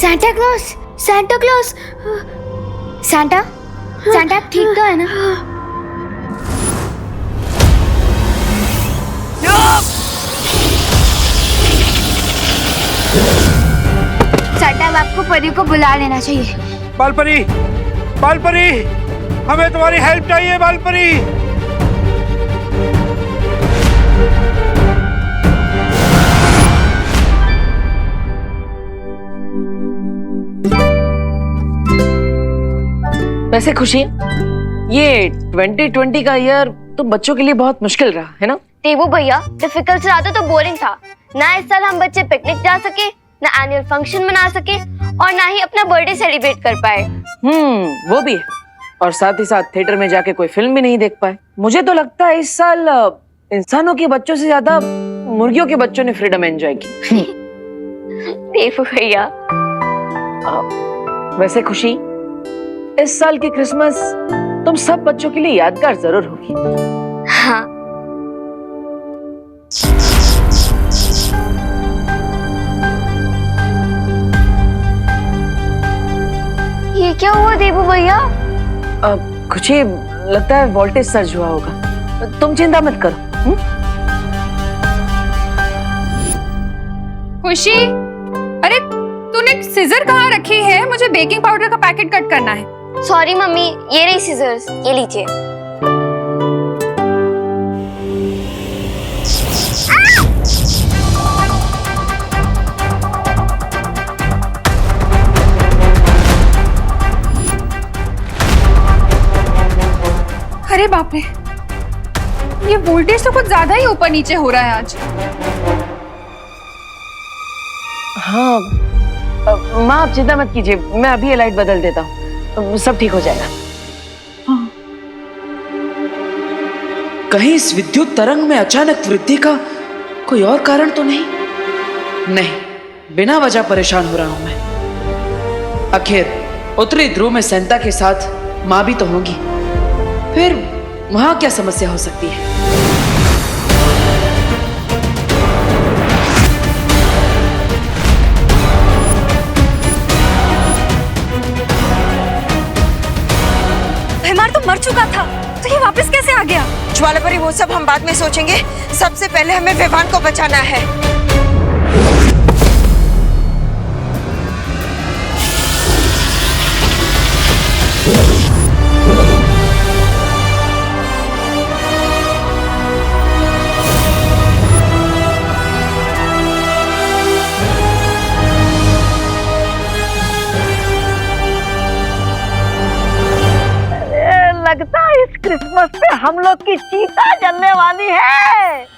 Santa Claus, Santa Claus, Santa, Santa आप ठीक तो है ना? Santa अब आपको परी को बुला लेना चाहिए। बालपरी, बालपरी, हमें तुम्हारी हेल्प चाहिए बालपरी। वैसे खुशी, ये 2020 का ईयर तुम बच्चों के लिए बहुत मुश्किल रहा है ना? देवू भैया, डिफिकल्ट रहा तो बोरिंग था। ना इस साल हम बच्चे पिकनिक जा सके, ना एनुअल फंक्शन मना सके और ना ही अपना बर्थडे सेलिब्रेट कर पाए। वो भी है। और साथ ही साथ थिएटर में जाके कोई फिल्म भी नहीं देख पाए। मुझे तो लगता है इस साल इंसानों के बच्चों से ज्यादा मुर्गियों के बच्चों ने फ्रीडम एंजॉय की। देवू भैया, वैसे खुशी, इस साल की क्रिसमस तुम सब बच्चों के लिए यादगार जरूर होगी। हाँ। ये क्या हुआ देवू भैया? खुशी, लगता है वोल्टेज सर्ज हुआ होगा। तुम चिंता मत करो। खुशी, अरे तूने सीजर कहाँ रखी है? मुझे बेकिंग पाउडर का पैकेट कट करना है। सॉरी मम्मी, ये रही सीजर्स, ये लीजिए। अरे बाप रे, ये वोल्टेज तो कुछ ज्यादा ही ऊपर नीचे हो रहा है आज। हाँ माँ, आप चिंता मत कीजिए, मैं अभी ये लाइट बदल देता हूँ, सब ठीक हो जाएगा। कहीं इस विद्युत तरंग में अचानक वृद्धि का कोई और कारण तो नहीं? नहीं, बिना वजह परेशान हो रहा हूं मैं। आखिर उत्तरी ध्रुव में सैंता के साथ माँ भी तो होगी, फिर वहां क्या समस्या हो सकती है? हिमार तो मर चुका था, तो ये वापस कैसे आ गया? ज्वालापरी, वो सब हम बाद में सोचेंगे। सबसे पहले हमें विवान को बचाना है। लगता है इस क्रिसमस पे हम लोग की चीता जलने वाली है।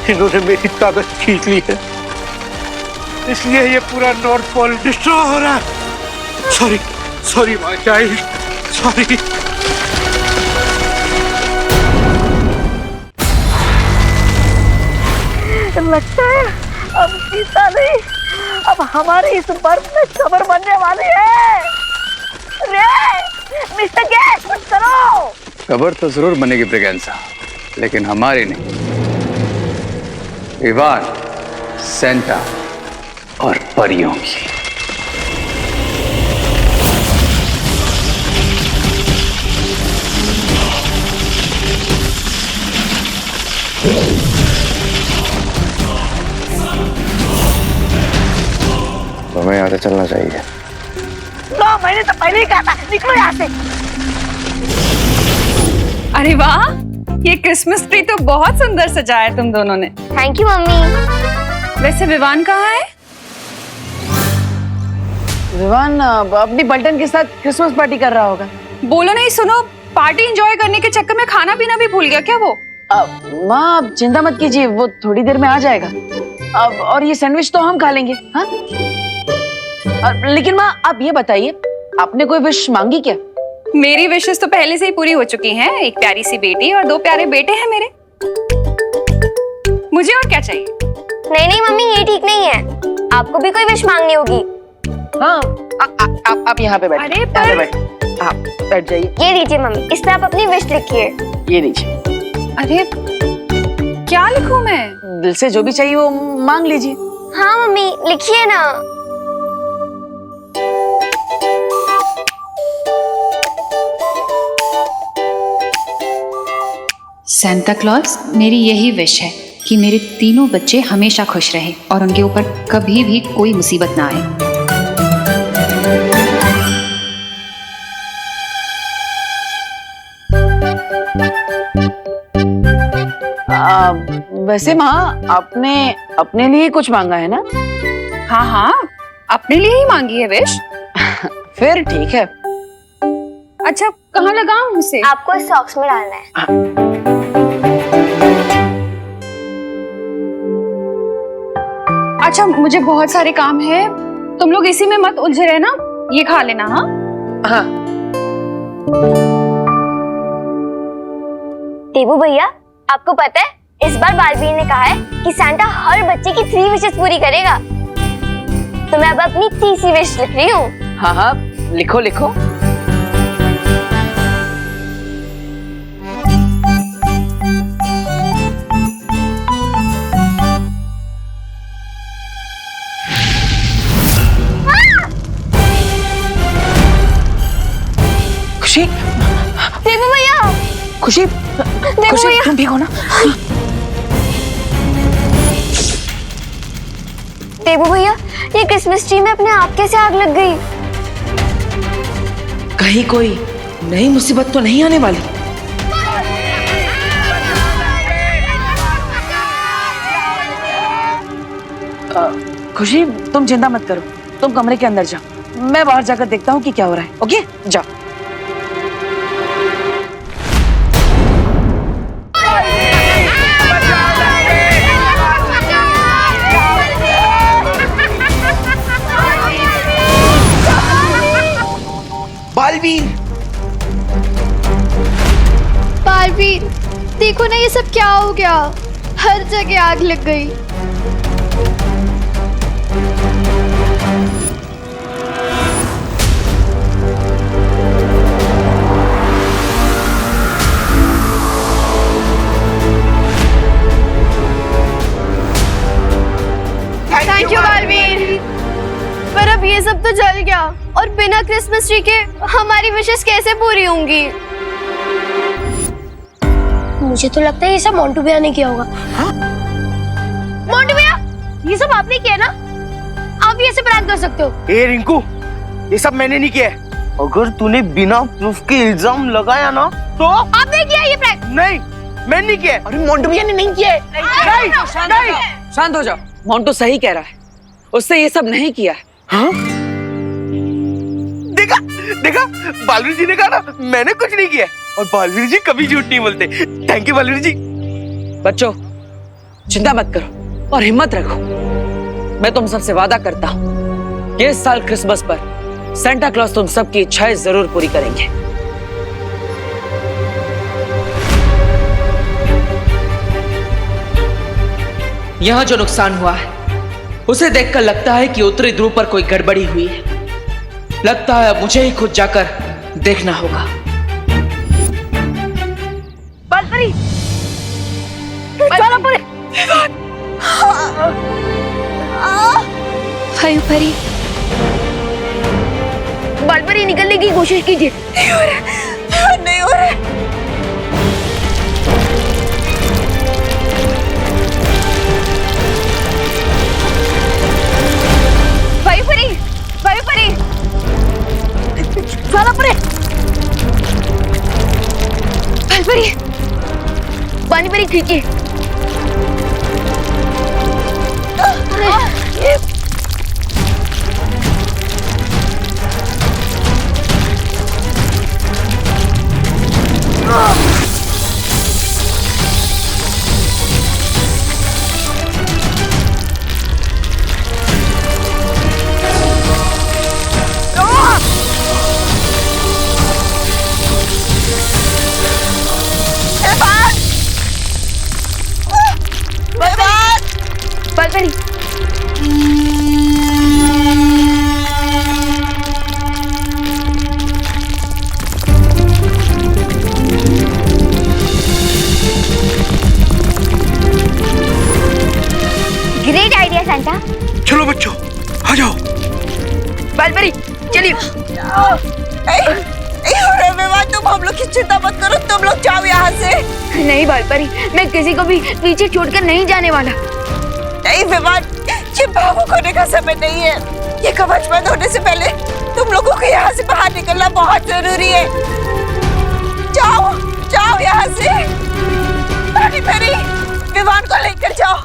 इन्होंने मेरी ताकत खींच ली है, इसलिए ये पूरा नॉर्थ पोल डिस्ट्रॉय हो रहा है। Sorry sorry my child, sorry. लगता है अब चीता नहीं, अब हमारी इस बर्फ में कब्र बनने वाली है। रे मिस्टर गैस, कुछ करो। खबर तो जरूर बनेगी ब्रिगेंसा, लेकिन हमारी नहीं। इवान, सैंटा और परियों की। हमें यहाँ से चलना चाहिए। 9 महीने तो पहले ही कहा था, निकलो यहाँ से। अरे वाह, ये क्रिसमस ट्री तो बहुत सुंदर सजाया है तुम दोनों ने। Thank you mummy. वैसे विवान कहाँ है? विवान अपनी पलटन के साथ क्रिसमस पार्टी कर रहा होगा। बोलो नहीं, सुनो, पार्टी एंजॉय करने के चक्कर में खाना पीना भी भूल गया क्या वो? माँ आप चिंता मत कीजिए, वो थोड़ी देर में आ जाएगा। अब और ये सैंडविच तो हम खा लेंगे। हाँ, लेकिन माँ आप ये बताइए, आपने कोई विश मांगी क्या? मेरी विशेष तो पहले से ही पूरी हो चुकी हैं। एक प्यारी सी बेटी और 2 प्यारे बेटे हैं मेरे। मुझे और क्या चाहिए? नहीं नहीं मम्मी, ये ठीक नहीं है, आपको भी कोई विश मांगनी होगी। हाँ, आप यहाँ पे बैठिए। अरे पर आप बैठ जाइए। ये लीजिए मम्मी, इस पे आप अपनी विश लिखिए। ये लीजिए। अरे क्या लिखूं मैं? दिल से जो भी चाहिए वो मांग लीजिए। हाँ मम्मी, लिखिए ना। सैंता क्लॉज, मेरी यही विश है कि मेरे तीनों बच्चे हमेशा खुश रहें और उनके ऊपर कभी भी कोई मुसीबत ना आए। वैसे माँ आपने अपने लिए कुछ मांगा है ना? हाँ हाँ, अपने लिए ही मांगी है विश। फिर ठीक है। अच्छा, कहाँ लगाऊं उसे? आपको सॉक्स में डालना है। अच्छा, मुझे बहुत सारे काम है, तुम लोग इसी में मत उलझे रहना, ये खा लेना। हाँ हाँ। देबू भैया, आपको पता है इस बार बारबी ने कहा है कि सैंटा हर बच्चे की 3 विशेस पूरी करेगा। तो मैं अब अपनी तीसरी विश लिख रही हूँ। हाँ हाँ, लिखो लिखो। खुशी, देबू भैया, खुशी, खुशी तुम भीगो ना। देबू भैया, ये क्रिसमस ट्री में अपने आप कैसे आग लग गई? कहीं कोई नई मुसीबत तो नहीं आने वाली? खुशी तुम चिंता मत करो, तुम कमरे के अंदर जाओ, मैं बाहर जाकर देखता हूँ कि क्या हो रहा है। ओके जाओ। बालवीर, बालवीर, देखो ना ये सब क्या हो गया, हर जगह आग लग गई। Thank you Baalveer. पर अब ये सब तो जल गया और बिना क्रिसमस ट्री के हमारी विशेष कैसे पूरी होंगी? मुझे तो लगता है ये सब मोंटू भैया ने किया होगा। हाँ? मोंटू भैया, ये सब आपने किया ना? आप ये सब प्रैंक कर सकते हो। ए रिंकू, ये सब मैंने नहीं किया। अगर तूने बिना प्रूफ के इल्जाम लगाया ना तो आपने किया ये प्रैंक? नहीं, मैंने नहीं किया। अरे मोंटू भैया ने नहीं किया। नहीं, शांत हो जाओ। मोंटू सही कह रहा है, उससे ये सब नहीं किया। हाँ? देखा देखा, बालवीर जी ने कहा ना मैंने कुछ नहीं किया, और बालवीर जी कभी झूठ नहीं बोलते। थैंक यू बालवीर जी। बच्चों चिंता मत करो और हिम्मत रखो। मैं तुम सबसे वादा करता हूँ कि इस साल क्रिसमस पर सेंटा क्लॉज तुम सबकी इच्छाएं जरूर पूरी करेंगे। यहाँ जो नुकसान हुआ है उसे देखकर लगता है कि उत्तरी ध्रुव पर कोई गड़बड़ी हुई है। लगता है अब मुझे ही खुद जाकर देखना होगा। बालपरी, परी, बालपरी निकलने की कोशिश कीजिए। नहीं हो रहा, नहीं हो रहा। पानी परी खींचिए। Great idea Santa. चलो बच्चों आ जाओ। बालपरी चलिए। तुम हम लोग की चिंता मत करो, तुम लोग जाओ यहाँ से। नहीं बालपरी, मैं किसी को भी पीछे छोड़कर नहीं जाने वाला। नहीं विवान, ये भावुक होने का समय नहीं है। ये कवच बंद होने से पहले तुम लोगों को यहाँ से बाहर निकलना बहुत जरूरी है। जाओ जाओ यहाँ से। मेरी विवान को लेकर जाओ।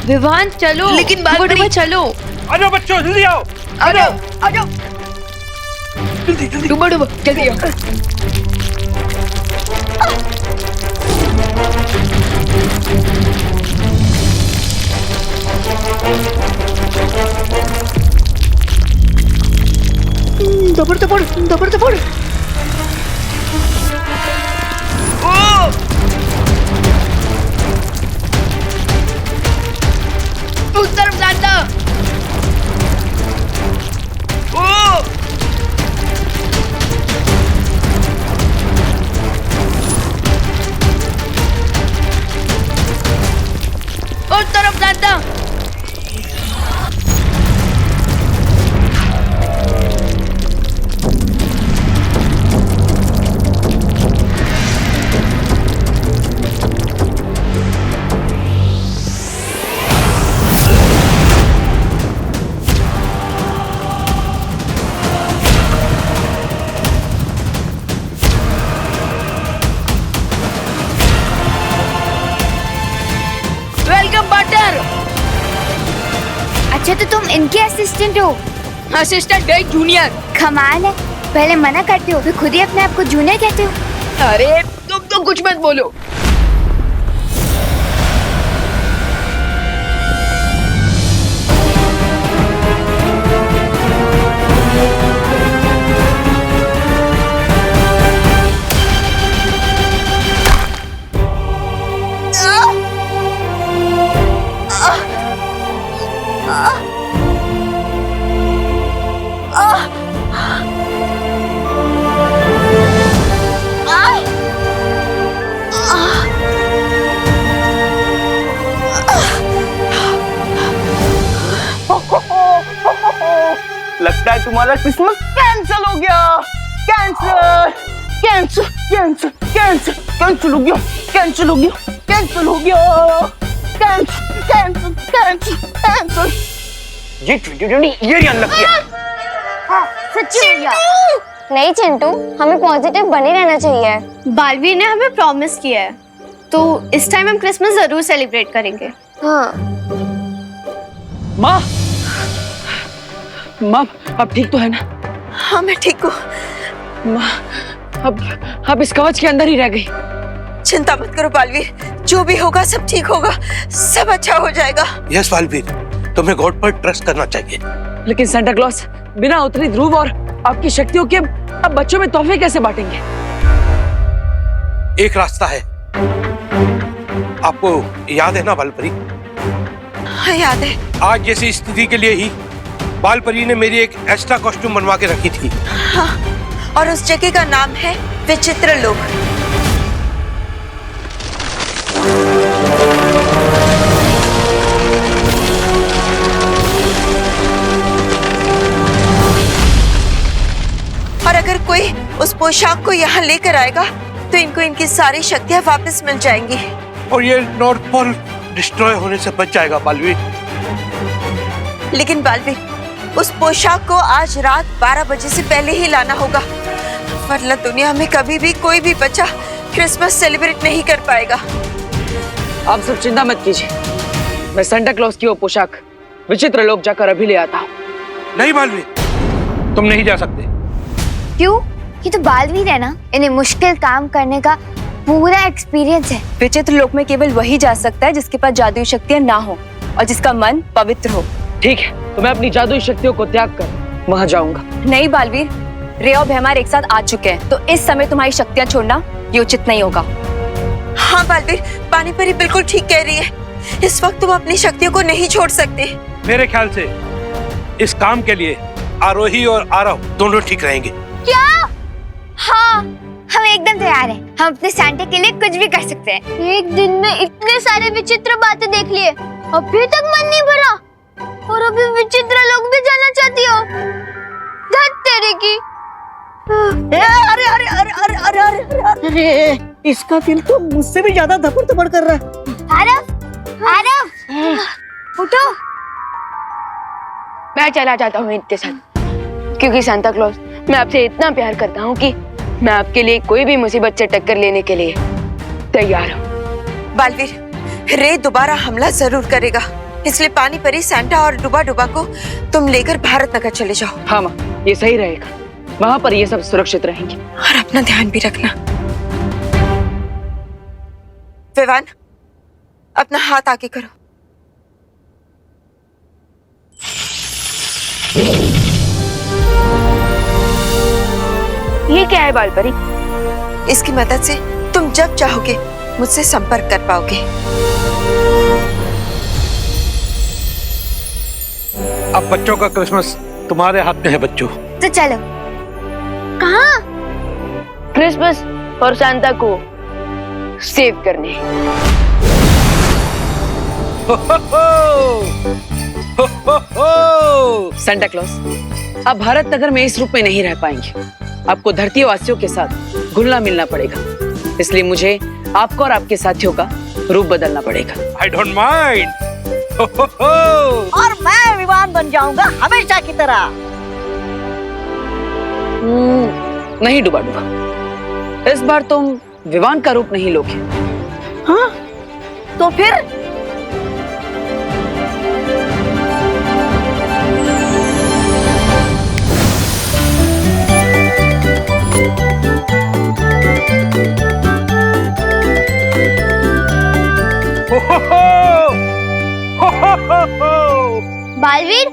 विवान चलो। लेकिन बालपरी चलो। आ जाओ बच्चों, जल्दी आओ। आ जाओ आ जाओ। डूबो डूबो जल्दी आओ। दबड़ दबड़ दबड़ दबड़। उस तरफ जाता। उस तरफ जाता। Welcome butter. अच्छा तो तुम इनके असिस्टेंट हो? असिस्टेंट है, जूनियर। कमाल है, पहले मना करते हो फिर खुद ही अपने आप को जूनियर कहते हो। अरे तुम तो कुछ मत बोलो। लगता है तुम्हारा क्रिसमस कैंसिल हो गया। Cancel cancel cancel cancel cancel हो गया, कैंसिल हो गया, कैंसिल हो गया, कैंसिल कैंसिल कैंसिल कैंसिल। ये 2020 ये अनलक किया। सच्ची भैया। नहीं चिंटू, हमें पॉजिटिव बने रहना चाहिए। बालवीर ने हमें प्रॉमिस किया है, तो इस टाइम हम क्रिसमस जरूर सेलिब्रेट करेंगे। हाँ। माँ, माँ अब ठीक तो है ना? हाँ मैं ठीक हूँ। माँ अब इस कवच के अंदर ही रह गई। चिंता मत करो बालवीर, जो भी होगा सब ठीक होगा, सब अच्छा हो जाएगा। यस बालवीर, तुम्हें गॉड पर ट्रस्ट करना चाहिए। लेकिन सांता क्लॉज बिना उतरी ध्रुव और आपकी शक्तियों के अब बच्चों में तोहफे कैसे बांटेंगे? एक रास्ता है, आपको याद है ना बालपरी? हाँ याद है। आज जैसी स्थिति के लिए ही बालपरी ने मेरी एक एक्स्ट्रा कॉस्ट्यूम बनवा के रखी थी। हाँ, और उस जगह का नाम है विचित्र लोक। और अगर कोई उस पोशाक को यहाँ लेकर आएगा तो इनको इनकी सारी शक्तियाँ वापस मिल जाएंगी। और ये नॉर्थ पोल डिस्ट्रॉय होने से बच जाएगा बालवीर। लेकिन बालवीर, उस पोशाक को आज रात 12 बजे से पहले ही लाना होगा, वरना दुनिया में कभी भी कोई भी बच्चा क्रिसमस सेलिब्रेट नहीं कर पाएगा। आप सब चिंता मत कीजिए, मैं सांता क्लॉज की वो पोशाक विचित्र लोक जाकर अभी ले आता हूँ। नहीं बालवीर, तुम नहीं जा सकते। क्यों? ये तो बालवीर है ना, इन्हें मुश्किल काम करने का पूरा एक्सपीरियंस है। विचित्र लोक में केवल वही जा सकता है जिसके पास जादुई शक्तियाँ ना हो और जिसका मन पवित्र हो। ठीक है, तो मैं अपनी जादुई शक्तियों को त्याग कर वहाँ जाऊंगा। नहीं बालवीर, रे और भैमार एक साथ आ चुके हैं, तो इस समय तुम्हारी शक्तियाँ छोड़ना ये उचित नहीं होगा। हाँ बालवीर, पानी परी बिल्कुल ठीक कह रही है। इस वक्त तुम अपनी शक्तियों को नहीं छोड़ सकते। मेरे ख्याल से इस काम के लिए आरोही और आरव दोनों ठीक रहेंगे। क्या? हाँ, हम एकदम तैयार हैं। हम अपने सांता के लिए कुछ भी कर सकते हैं। एक दिन में इतने सारे विचित्र बातें देख लिए, अभी तक मन नहीं भरा, और अभी विचित्र लोग भी जाना चाहती हो? धत तेरे की। अरे अरे अरे अरे अरे अरे अरे, इसका दिल तो मुझसे भी ज्यादा धपड़ धपड़ कर रहा है। आरव, आरव, उठो। मैं चला जाता हूँ इनके साथ, क्योंकि सांता क्लॉज मैं आपसे इतना प्यार करता हूँ कि मैं आपके लिए कोई भी मुसीबत से टक्कर लेने के लिए तैयार हूँ। बालवीर, रे दोबारा हमला जरूर करेगा, इसलिए पानी परी, सांता और डुबा डुबा को तुम लेकर भारत नगर चले जाओ। हाँ माँ, ये सही रहेगा, वहाँ पर ये सब सुरक्षित रहेंगे। और अपना ध्यान भी रखना। विवान, अपना हाथ आगे करो। ये क्या है बालपरी? इसकी मदद से तुम जब चाहोगे मुझसे संपर्क कर पाओगे। अब बच्चों का क्रिसमस तुम्हारे हाथ में है बच्चों। तो चलो। कहाँ? क्रिसमस और सांता को सेव करने। सांता क्लॉज आप भारत नगर में इस रूप में नहीं रह पाएंगे, आपको धरती वासियों के साथ घुलना मिलना पड़ेगा, इसलिए मुझे आपको और आपके साथियों का रूप बदलना पड़ेगा। I don't mind। और मैं विवान बन जाऊंगा हमेशा की तरह। नहीं डुबा डुबा, इस बार तुम विवान का रूप नहीं लोगे। हाँ? तो फिर बालवीर,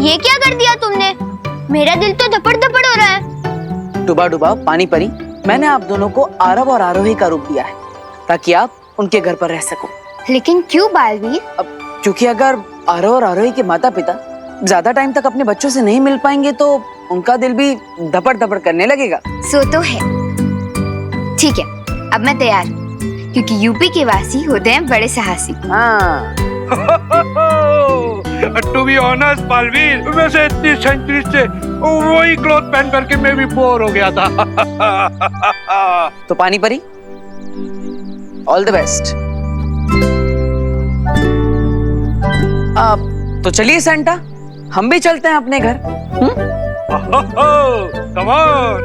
ये क्या कर दिया तुमने? मेरा दिल तो धपड़ धपड़ हो रहा है। डुबा डुबा पानी परी, मैंने आप दोनों को आरव और आरोही का रूप दिया है ताकि आप उनके घर पर रह सको। लेकिन क्यों बालवीर? अब क्योंकि अगर आरव और आरोही के माता पिता ज्यादा टाइम तक अपने बच्चों से नहीं मिल पाएंगे तो उनका दिल भी धपड़ धपड़ करने लगेगा। सो तो है। ठीक है, अब मैं तैयार हूँ, क्योंकि यूपी के वासी होते हैं बड़े साहसी। हाँ। टू बी ऑनेस्ट बालवीर, वैसे इतनी सेंचुरी से वही क्लॉथ पहन करके मैं भी बोर हो गया था। तो पानी परी, ऑल द बेस्ट। अब तो चलिए सेंटा, हम भी चलते हैं अपने घर। Come on.